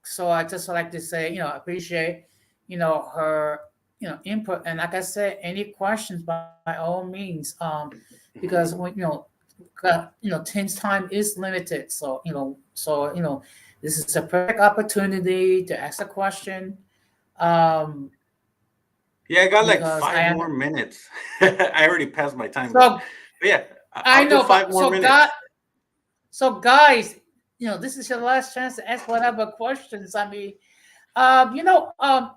So I just like to say, appreciate, her, input. And like I said, any questions by all means, because Mhm. when, Tim's time is limited. So this is a perfect opportunity to ask a question. Um, Yeah, I got like because I five am more minutes. I already passed my time, so but yeah, I I'll do know, five but more minutes. so guys, this is your last chance to ask whatever questions. I mean, um, you know, um,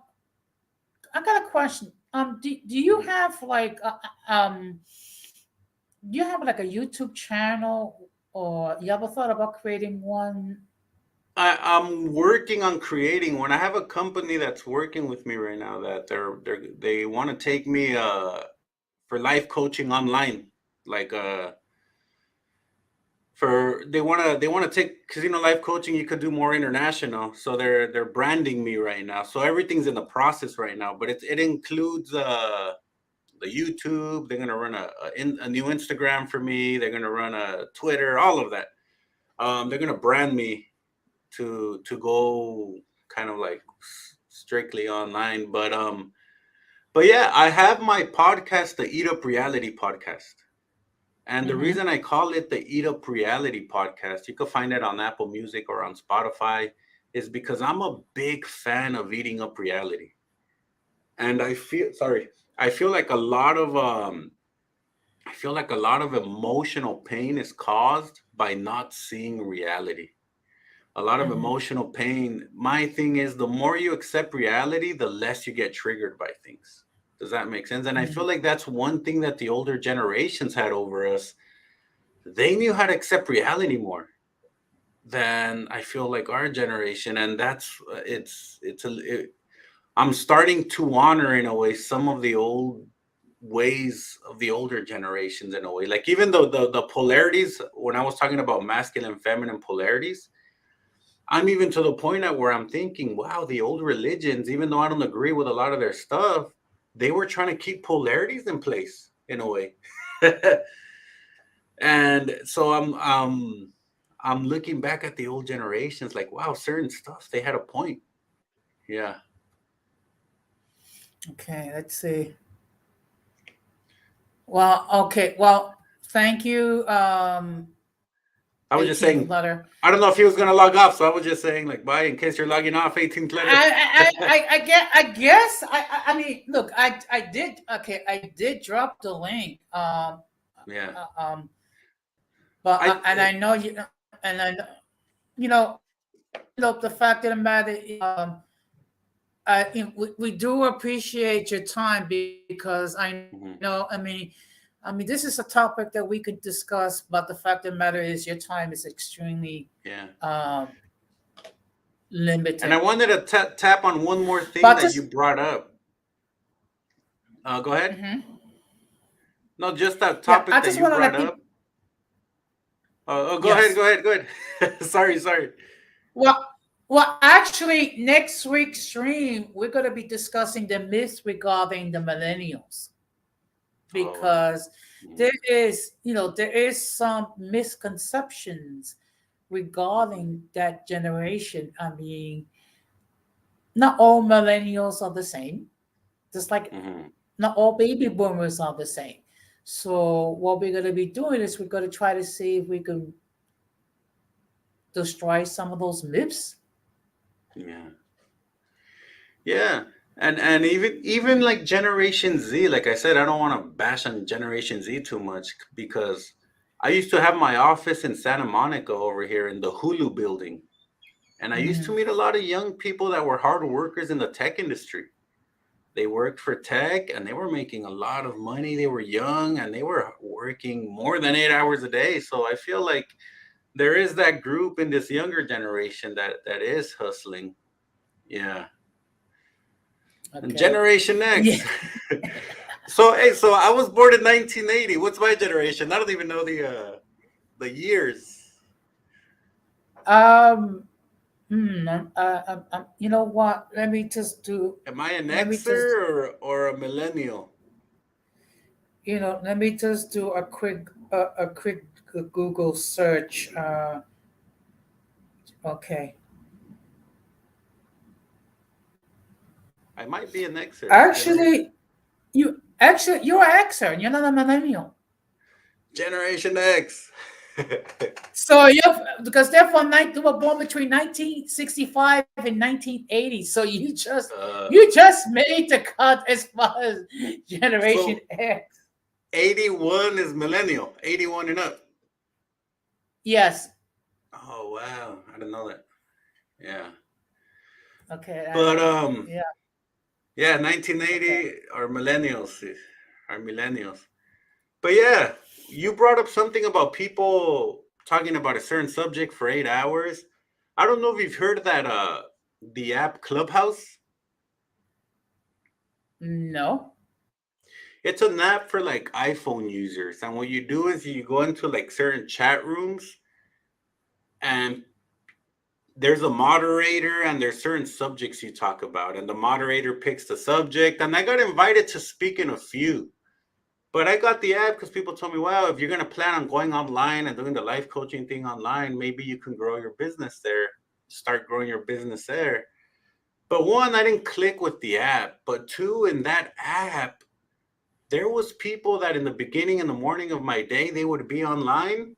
I got a question. Do you Mhm. have like, do you have like a YouTube channel, or you ever thought about creating one? I'm working on creating one. I have a company that's working with me right now that they want to take me for life coaching online. Like for they want to take because life coaching you could do more international. So they're branding me right now. So everything's in the process right now, but it includes the YouTube. They're gonna run a new Instagram for me. They're gonna run a Twitter, all of that. They're gonna brand me to go kind of like strictly online. But yeah, I have my podcast, the Eat Up Reality podcast. And the Mm-hmm. reason I call it the Eat Up Reality podcast, you can find it on Apple Music or on Spotify, is because I'm a big fan of eating up reality. And I feel like I feel like a lot of emotional pain is caused by not seeing reality. A lot of Mm-hmm. emotional pain. My thing is the more you accept reality, the less you get triggered by things. Does that make sense? And I Mm-hmm. feel like that's one thing that the older generations had over us. They knew how to accept reality more than I feel like our generation. And that's I'm starting to honor in a way some of the old ways of the older generations in a way. Like even though the polarities, when I was talking about masculine and feminine polarities, I'm even to the point at where I'm thinking, wow, the old religions, even though I don't agree with a lot of their stuff, they were trying to keep polarities in place in a way. And so I'm looking back at the old generations like, wow, certain stuff they had a point. Yeah. Okay, let's see. Well, okay. Well, thank you, I was just 18th saying. letter. I don't know if he was gonna log off, so I was just saying, like, bye in case you're logging off. 18th letter. I mean, look, I did. Okay, I did drop the link. Yeah. But I and I know you, and I, you know, the fact of the matter, we do appreciate your time because I Mhm. know. I mean, this is a topic that we could discuss, but the fact of the matter is, your time is extremely Yeah. And I limited. wanted to tap on one more thing But that you just, brought up. Go ahead. mhm. No, just that Yeah, topic I that just you want to brought let up. people. Go ahead. Yes. Go ahead. Go ahead. Sorry. Well, actually, next week's stream, we're going to be discussing the myths regarding the millennials Oh. because Mhm. there is some misconceptions regarding that generation. I mean, not all millennials are the same, just like Mhm. not all baby boomers are the same. So what we're going to be doing is we're going to try to see if we can destroy some of those myths. Yeah. Yeah. And even like Generation Z, like I said, I don't want to bash on Generation Z too much because I used to have my office in Santa Monica over here in the Hulu building. And I used to Mhm. meet a lot of young people that were hard workers in the tech industry. They worked for tech and they were making a lot of money. They were young and they were working more than 8 hours a day. So I feel like there is that group in this younger generation that is hustling. Yeah. And Okay. Generation Yeah. X. So I was born in 1980. What's my generation? I don't even know the years. Um. You know what? Am I an Let me just. Xer or a millennial? Let me just do a quick Google search. Okay. I might be an Xer. You know, You're an Xer. You're not a millennial. Generation X. So because they were born between 1965 and 1980. So uh, you just made the cut as far as Generation so X. 81 is millennial. 81 and up. Yes. Oh wow, I didn't know that. Yeah, Okay. but Yeah. yeah, Okay. 1980 are millennials. But yeah, you brought up something about people talking about a certain subject for 8 hours. I don't know if you've heard that the app Clubhouse. No. It's an app for like iPhone users, and what you do is you go into like certain chat rooms, and there's a moderator, and there's certain subjects you talk about, and the moderator picks the subject. And I got invited to speak in a few. But I got the app because people told me, well, if you're going to plan on going online and doing the life coaching thing online, maybe you can grow your business there, start growing your business there. But one, I didn't click with the app. But two, in that app, there was people that in the beginning, in the morning of my day, they would be online.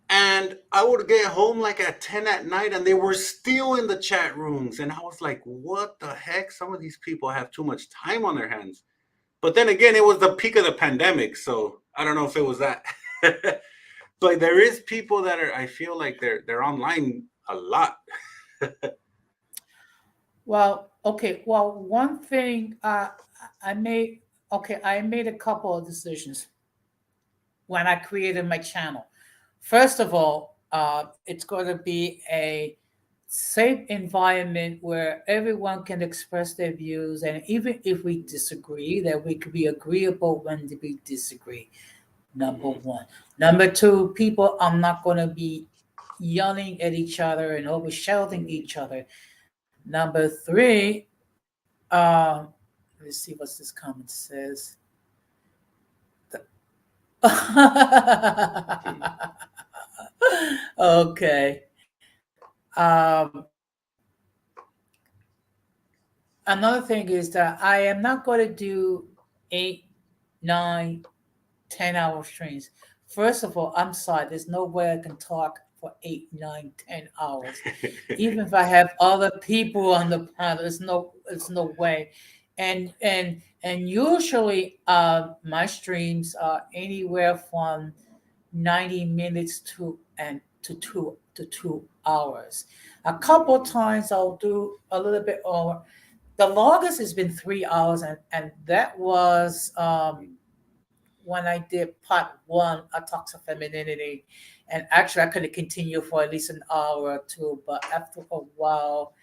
And I would get home like at 10 at night and they were still in the chat rooms. And I was like, what the heck? Some of these people have too much time on their hands. But then again, it was the peak of the pandemic, so I don't know if it was that. But there is people that are. I feel like they're online a lot. Well, okay. Well, one thing I made. Okay, I made a couple of decisions when I created my channel. First of all, it's going to be a safe environment where everyone can express their views, and even if we disagree, that we could be agreeable when we disagree. Number Mhm. one. Number two, people are not going to be yelling at each other and over shouting each other. Number three, let's see what this comment says. Mhm. Okay. Um, Another thing is that I am not going to do 8, 9, 10 hour streams. First of all, I'm sorry. There's no way I can talk for 8, 9, 10 hours. Even if I have other people on the panel, there's no way. And usually, my streams are anywhere from 90 minutes to 2 hours. A couple times I'll do a little bit over. The longest has been 3 hours, and that was when I did part one, a toxic femininity. And actually, I could have continued for at least an hour or two, but after a while,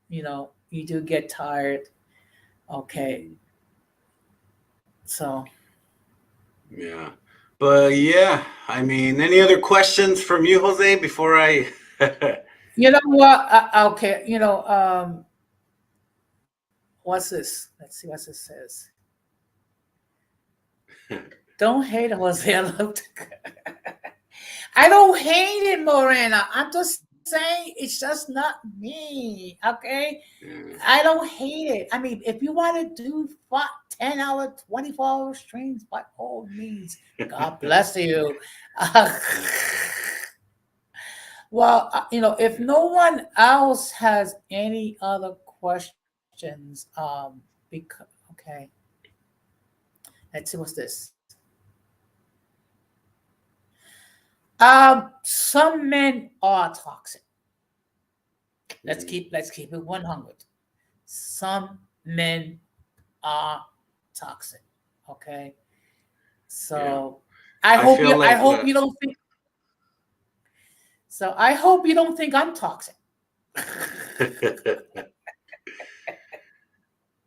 you do get tired. Okay, so Yeah. But yeah, I mean, any other questions from you, Jose, before I you know what? Okay, what's this? Let's see what this says. Don't hate Jose. I love to. I don't hate it, Morena. I'm just saying it's just not me. Okay. Yeah. I don't hate it. I mean, if you want to do 10-hour, 24-hour streams, by all means, God bless you. Well, if no one else has any other questions, because okay, let's see what's this. Some men are toxic. Let's keep it 100. Some men are toxic. Okay. So I I hope feel you I like hope you don't think so. I hope you don't think I'm toxic.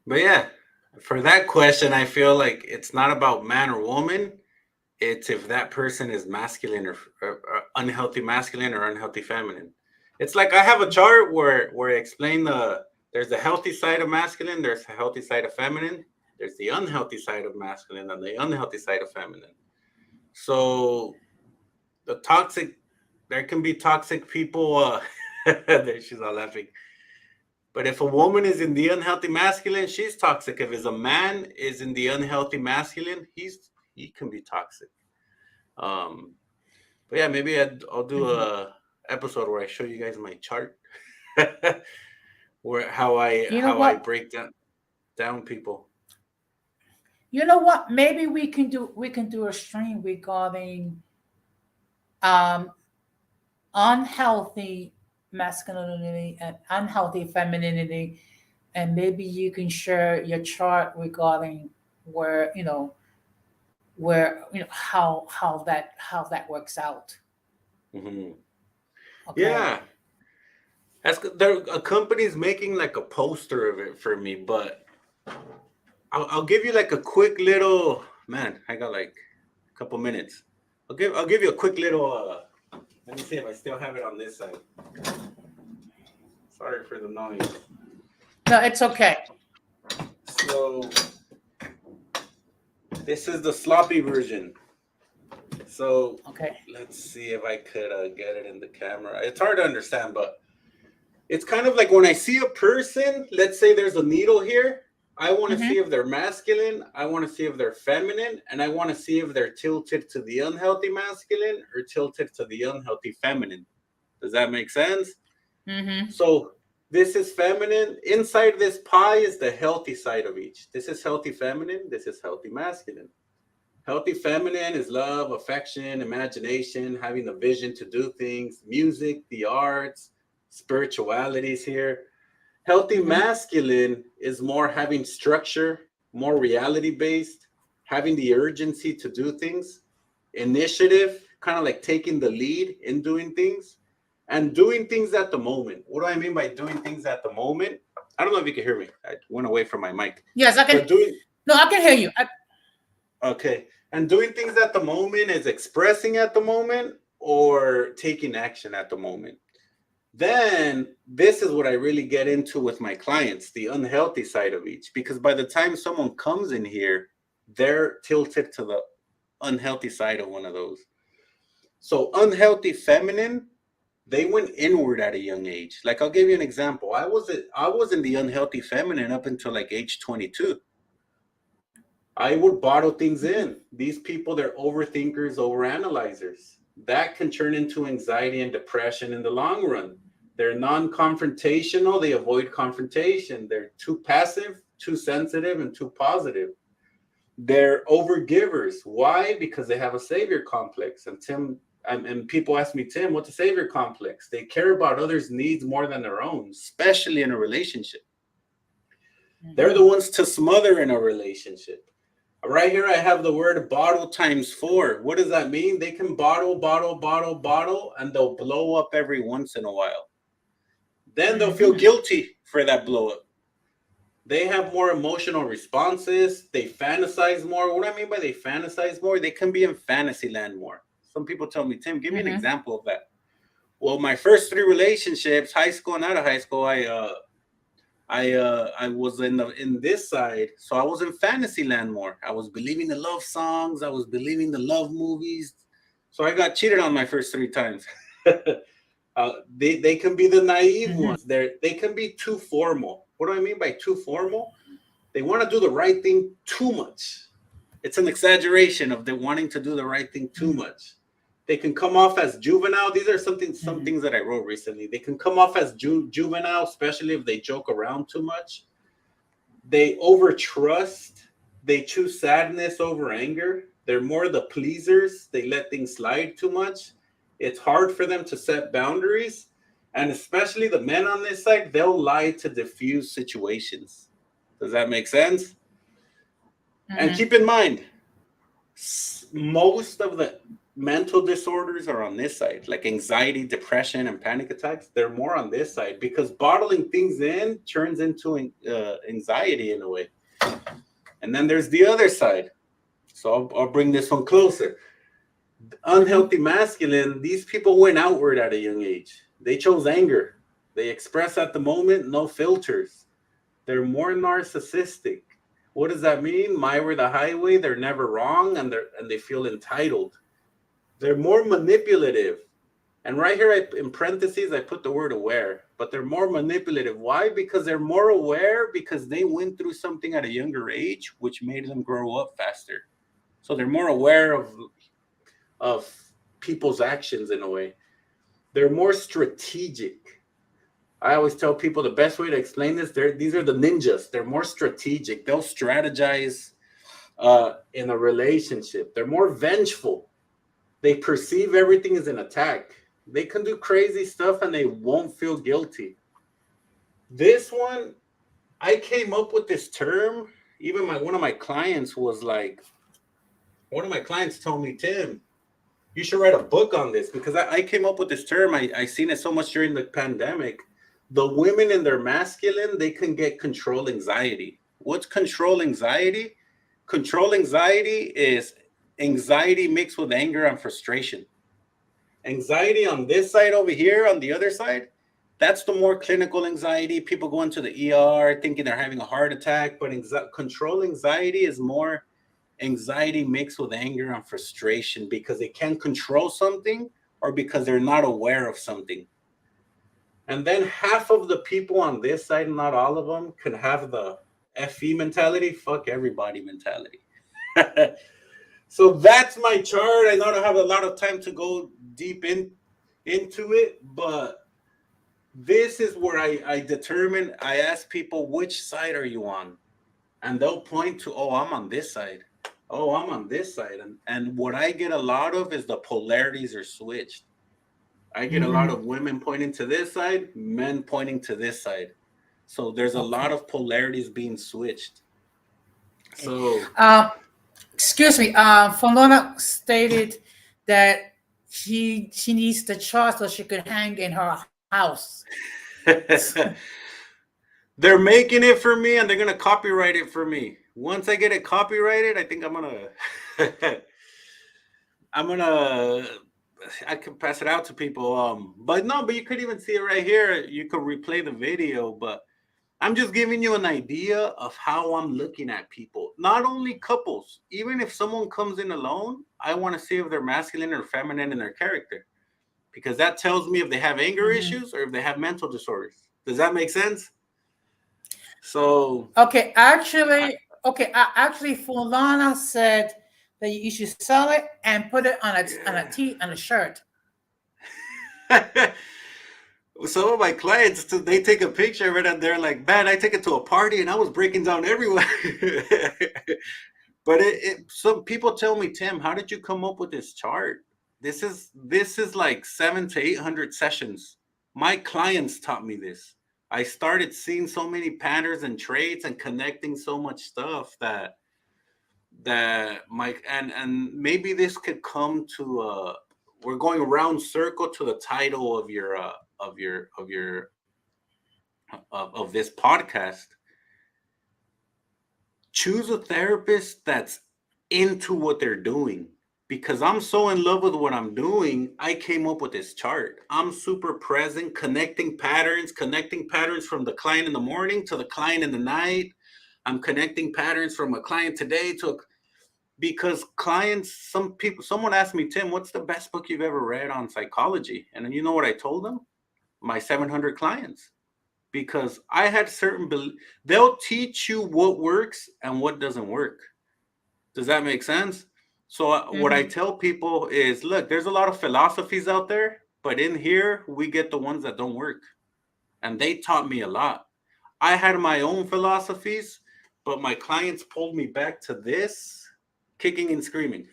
But yeah, for that question, I feel like it's not about man or woman. It's if that person is masculine or unhealthy masculine or unhealthy feminine. It's like I have a chart where I explain there's the healthy side of masculine, there's the healthy side of feminine, there's the unhealthy side of masculine, and the unhealthy side of feminine. So the toxic, there can be toxic people. There she's all laughing. But if a woman is in the unhealthy masculine, she's toxic. If a man is in the unhealthy masculine, he can be toxic. Um, but yeah, maybe I'll do Mhm. a episode where I show you guys my chart, where You know how I what? break down people. You know what? Maybe we can do a stream regarding um unhealthy masculinity and unhealthy femininity, and maybe you can share your chart regarding where how that works out. Hmm. Okay. Yeah, there. A company's making like a poster of it for me, but I'll give you like a quick little man. I got like a couple minutes. I'll give you a quick little. Let me see if I still have it on this side. Sorry for the noise. No, it's okay. So this is the sloppy version. So Okay. let's see if I could get it in the camera. It's hard to understand, but it's kind of like when I see a person, let's say there's a needle here. I want to see Hmm. if they're masculine. I want to see if they're feminine. And I want to see if they're tilted to the unhealthy masculine or tilted to the unhealthy feminine. Does that make sense? Hmm. So this is feminine. Inside this pie is the healthy side of each. This is healthy feminine. This is healthy masculine. Healthy feminine is love, affection, imagination, having the vision to do things, music, the arts, spiritualities here. Healthy Hmm. masculine is more having structure, more reality based, having the urgency to do things, initiative, kind of like taking the lead in doing things, and doing things at the moment. What do I mean by doing things at the moment? I don't know if you can hear me. I went away from my mic. Yes, I can. But doing No, I can hear you. Okay. And doing things at the moment is expressing at the moment or taking action at the moment. Then this is what I really get into with my clients, the unhealthy side of each. Because by the time someone comes in here, they're tilted to the unhealthy side of one of those. So unhealthy feminine, they went inward at a young age. Like I'll give you an example. I was in the unhealthy feminine up until like age 22. I would bottle things in. These people, they're overthinkers, overanalyzers. That can turn into anxiety and depression in the long run. They're non-confrontational. They avoid confrontation. They're too passive, too sensitive, and too positive. They're overgivers. Why? Because they have a savior complex. And people ask me, Tim, what's a savior complex? They care about others' needs more than their own, especially in a relationship. They're the ones to smother in a relationship. Right here, I have the word bottle times 4. What does that mean? They can bottle, and they'll blow up every once in a while. Then they'll feel guilty for that blow up. They have more emotional responses. They fantasize more. What do I mean by they fantasize more? They can be in fantasy land more. Some people tell me, Tim, give me an example of that. Well, my first 3 relationships, high school and out of high school, I was in this side, so I was in fantasy land more. I was believing the love songs. I was believing the love movies. So I got cheated on my first 3 times. They can be the naive ones. They can be too formal. What do I mean by too formal? They want to do the right thing too much. It's an exaggeration of them wanting to do the right thing too much. They can come off as juvenile. These are some things that I wrote recently. They can come off as juvenile, especially if they joke around too much. They overtrust. They choose sadness over anger. They're more the pleasers. They let things slide too much. It's hard for them to set boundaries. And especially the men on this side, they'll lie to diffuse situations. Does that make sense? And keep in mind, most of the mental disorders are on this side, like anxiety, depression, and panic attacks. They're more on this side because bottling things in turns into anxiety in a way. And then there's the other side. So I'll bring this one closer. Unhealthy masculine, these people went outward at a young age. They chose anger. They express at the moment, no filters. They're more narcissistic. What does that mean? My way or the highway. They're never wrong, and they feel entitled. They're more manipulative. And right here, in parentheses, I put the word aware. But they're more manipulative. Why? Because they're more aware because they went through something at a younger age, which made them grow up faster. So they're more aware of people's actions in a way. They're more strategic. I always tell people the best way to explain this, these are the ninjas. They're more strategic. They'll strategize in a relationship. They're more vengeful. They perceive everything as an attack. They can do crazy stuff and they won't feel guilty. This one, I came up with this term. Even one of my clients was like, one of my clients told me, Tim, you should write a book on this because I came up with this term. I seen it so much during the pandemic. The women in their masculine, they can get control anxiety. What's control anxiety? Control anxiety is anxiety mixed with anger and frustration. Anxiety on this side over here, on the other side, that's the more clinical anxiety. People go into the ER thinking they're having a heart attack, but control anxiety is more anxiety mixed with anger and frustration because they can't control something or because they're not aware of something. And then half of the people on this side, not all of them, can have the FE mentality, fuck everybody mentality. So that's my chart. I know I don't have a lot of time to go deep into it, but this is where I determine, I ask people, which side are you on? And they'll point to, oh, I'm on this side. Oh, I'm on this side. And what I get a lot of is the polarities are switched. I get a lot of women pointing to this side, men pointing to this side. So there's a lot of polarities being switched. So, excuse me. Fonona stated that she needs the chart so she could hang in her house. They're making it for me, and they're gonna copyright it for me. Once I get it copyrighted, I think I can pass it out to people. But you could even see it right here. You could replay the video, but I'm just giving you an idea of how I'm looking at people. Not only couples, even if someone comes in alone, I want to see if they're masculine or feminine in their character, because that tells me if they have anger issues or if they have mental disorders. Does that make sense? So actually, Fulana said that you should sell it and put it on a shirt. Some of my clients, they take a picture of it and they're like, "Man, I took it to a party and I was breaking down everywhere." But some people tell me, "Tim, how did you come up with this chart? This is like 700 to 800 sessions. My clients taught me this. I started seeing so many patterns and traits and connecting so much stuff that my and maybe this could come to we're going round circle to the title of your of this podcast. Choose a therapist that's into what they're doing, because I'm so in love with what I'm doing. I came up with this chart. I'm super present, connecting patterns from the client in the morning to the client in the night. I'm connecting patterns from a client today to because clients, someone asked me, "Tim, what's the best book you've ever read on psychology?" And then you know what I told them? My 700 clients. Because I had they'll teach you what works and what doesn't work. Does that make sense? So what I Mm-hmm. tell people is, look, there's a lot of philosophies out there, but in here we get the ones that don't work. And they taught me a lot. I had my own philosophies, but my clients pulled me back to this, kicking and screaming.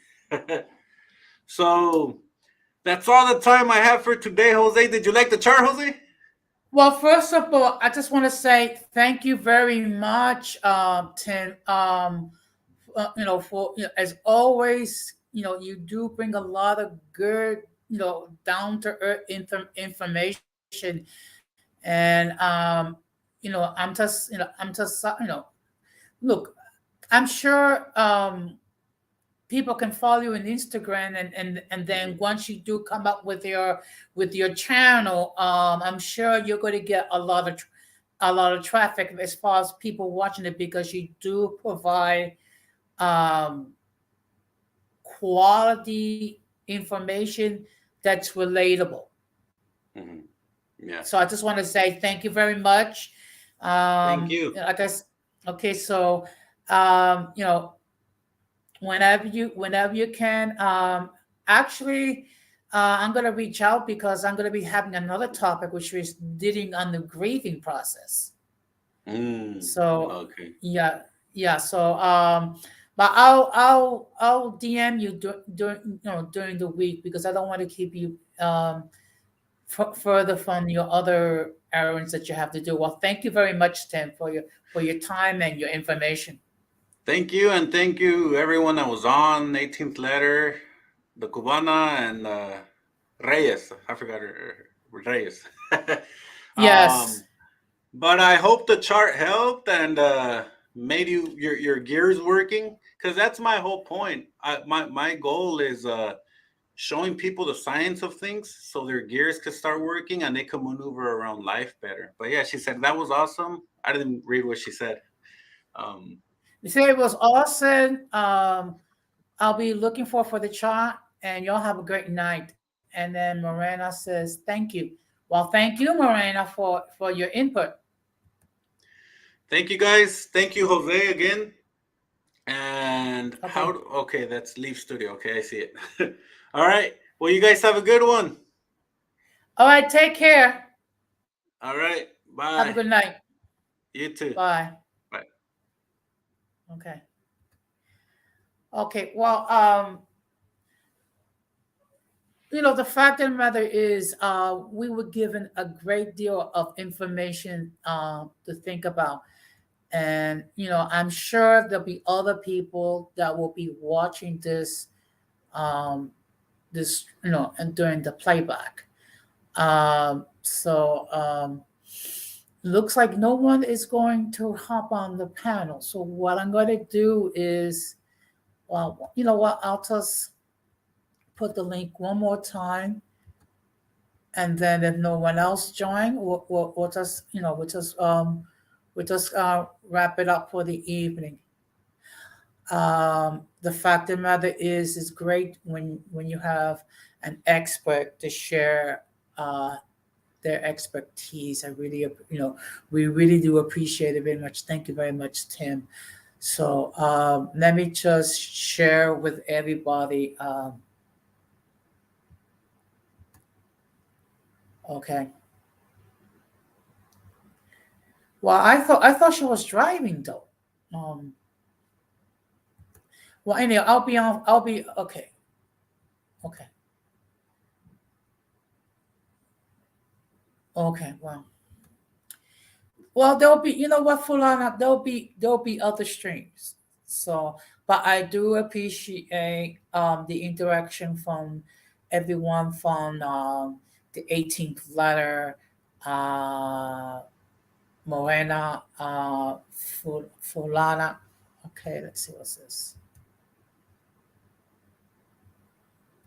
So that's all the time I have for today, Jose. Did you like the chart, Jose? Well, first of all, I just want to say thank you very much, Tim. For as always, you do bring a lot of good, down to earth information, and look, I'm sure people can follow you on Instagram, and then Mhm. once you do come up with your channel, I'm sure you're going to get a lot of traffic as far as people watching it, because you do provide um, quality information that's relatable. Mhm. Yeah. So I just want to say thank you very much. Thank you. I guess okay. So um, you know, whenever you can, actually, I'm gonna reach out because I'm gonna be having another topic which is dealing on the grieving process. So Okay. yeah, yeah. So but I'll DM you during during the week, because I don't want to keep you further from your other errands that you have to do. Well, thank you very much, Tim, for your time and your information. Thank you, and thank you everyone that was on 18th letter, the Cubana, and Reyes. I forgot her Reyes. Yes. um, but I hope the chart helped and made your gears working, because that's my whole point. My goal is showing people the science of things so their gears could start working and they can maneuver around life better. But yeah, she said that was awesome. I didn't read what she said. Um, You say it was awesome. I'll be looking for the chart, and y'all have a great night. And then Morena says, "Thank you." Well, thank you, Morena, for your input. Thank you guys. Thank you, Jose, again. And Okay. okay, that's Leaf Studio. Okay, I see it. All right. Well, you guys have a good one. All right. Take care. All right. Have a Bye. good night. You too. Bye. Bye. Okay. Okay. Well, the fact of the matter is, we were given a great deal of information to think about. And, I'm sure there'll be other people that will be watching um, and during the playback. Looks like no one is going to hop on the panel. So what I'm going to do is, well, you know what? I'll just put the link one more time, and then if no one else join, we'll just we'll just wrap it up for the evening. The fact of the matter is, it's great when you have an expert to share their expertise. I really, we really do appreciate it very much. Thank you very much, Tim. So let me just share with everybody. Okay. Well, I thought she was driving though. Um, well, anyway, I'll be on. I'll be okay. Okay. Okay. Well, there'll be. You know what, Fulana? There'll be other streams. So, but I do appreciate the interaction from everyone from the 18th letter, uh, Morena, Fulana. Okay, let's see what's this.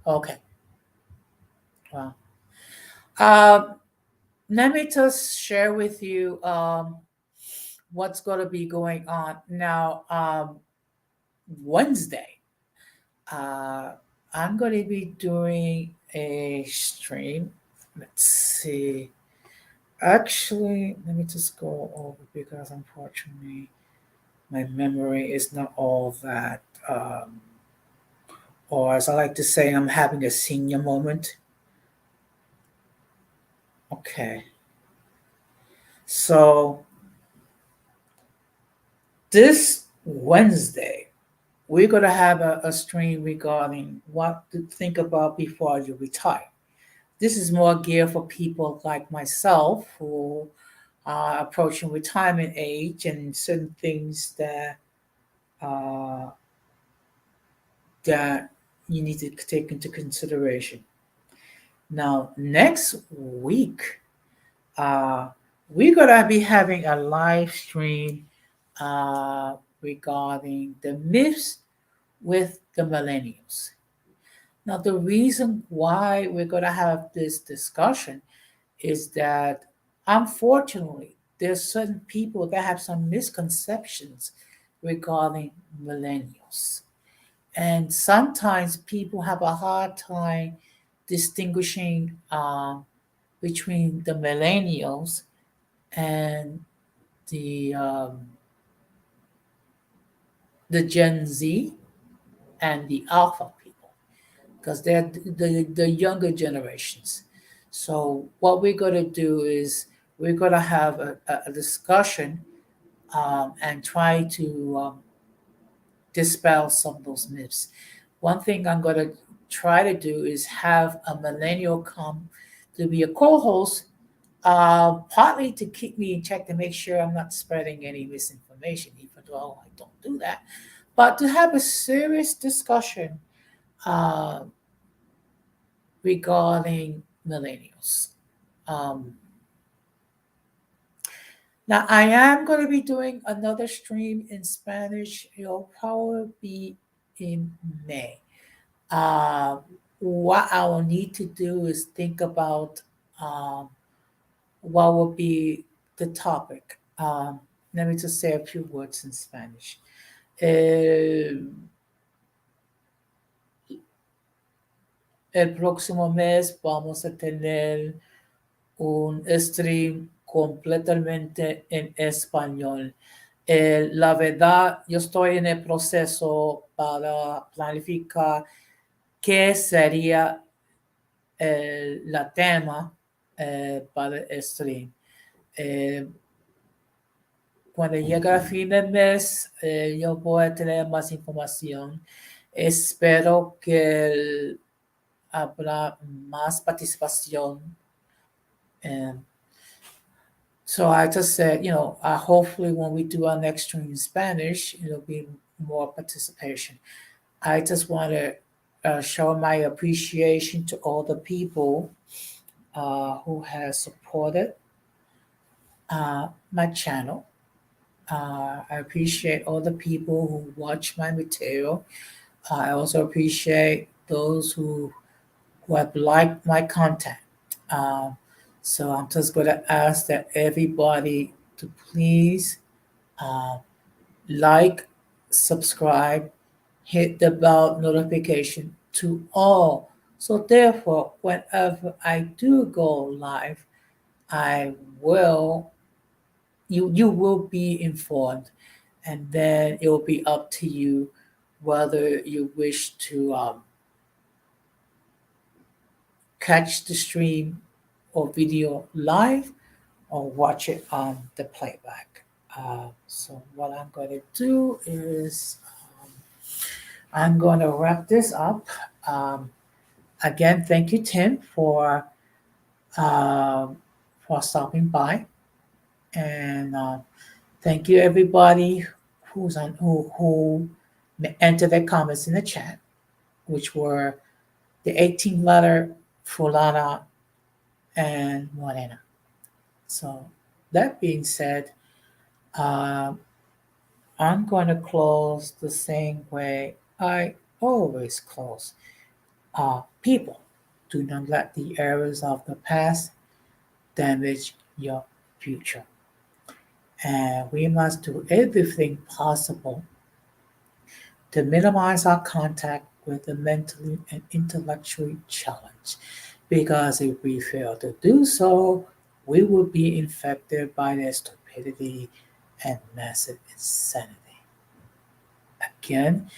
Okay. Wow. Um, Let me just share with you what's going to be going on now. Wednesday, uh, I'm going to be doing a stream. Let's see. Actually, let me just go over because unfortunately my memory is not all that. Or as I like to say, I'm having a senior moment. Okay. So this Wednesday, we're going to have a stream regarding what to think about before you retire. This is more geared for people like myself who are approaching retirement age and certain things uh, that you need to take into consideration. Now, next week, uh, we're going to be having a live stream regarding the myths with the millennials. Now, the reason why we're going to have this discussion is that unfortunately, there's certain people that have some misconceptions regarding millennials. And sometimes people have a hard time distinguishing between the millennials and the um, the Gen Z and the Alpha people because they're the younger generations. So what we're going to do is we're going to have a discussion and try to dispel some of those myths. One thing I'm going to try to do is have a millennial come to be a co-host, partly to keep me in check to make sure I'm not spreading any misinformation, even though I don't do that, but to have a serious discussion uh, regarding millennials. Um, Now, I am going to be doing another stream in Spanish. It'll probably be in May. Uh, what I will need to do is think about um, what will be the topic. Let me just say a few words in Spanish. El próximo mes vamos a tener un stream completamente en español. La verdad, yo estoy en el proceso para planificar qué sería la tema para el stream. Eh, Cuando llega el fin del mes, yo voy a tener más información. Espero que habrá más participación. Um, so I just said, hopefully when we do our next stream in Spanish, it'll be more participation. I just want to show my appreciation to all the people who has supported my channel. I appreciate all the people who watch my material. I also appreciate those who have liked my content. Uh, so I'm just going to ask that everybody to please uh, like, subscribe, hit the bell notification to all. So therefore, whenever I do go live, I will you will be informed. and then it will be up to you whether you wish to catch the stream or video live or watch it on the playback. So what I'm going to do is I'm going to wrap this up. Again, thank you, Tim, for stopping by, and thank you everybody who entered their comments in the chat, which were the 18 letter Fulana and Morena. So that being said, I'm going to close the same way I always close. People, do not let the errors of the past damage your future. And we must do everything possible to minimize our contact with the mentally and intellectually challenged. Because if we fail to do so, we will be infected by their stupidity and massive insanity. Again,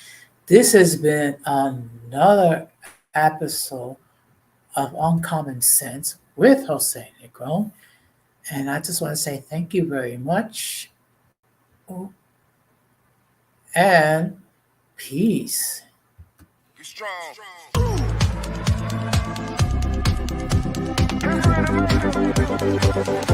this has been another episode of Uncommon Sense with Jose Negron. And I just want to say thank you very much. And peace. Be strong. Be strong.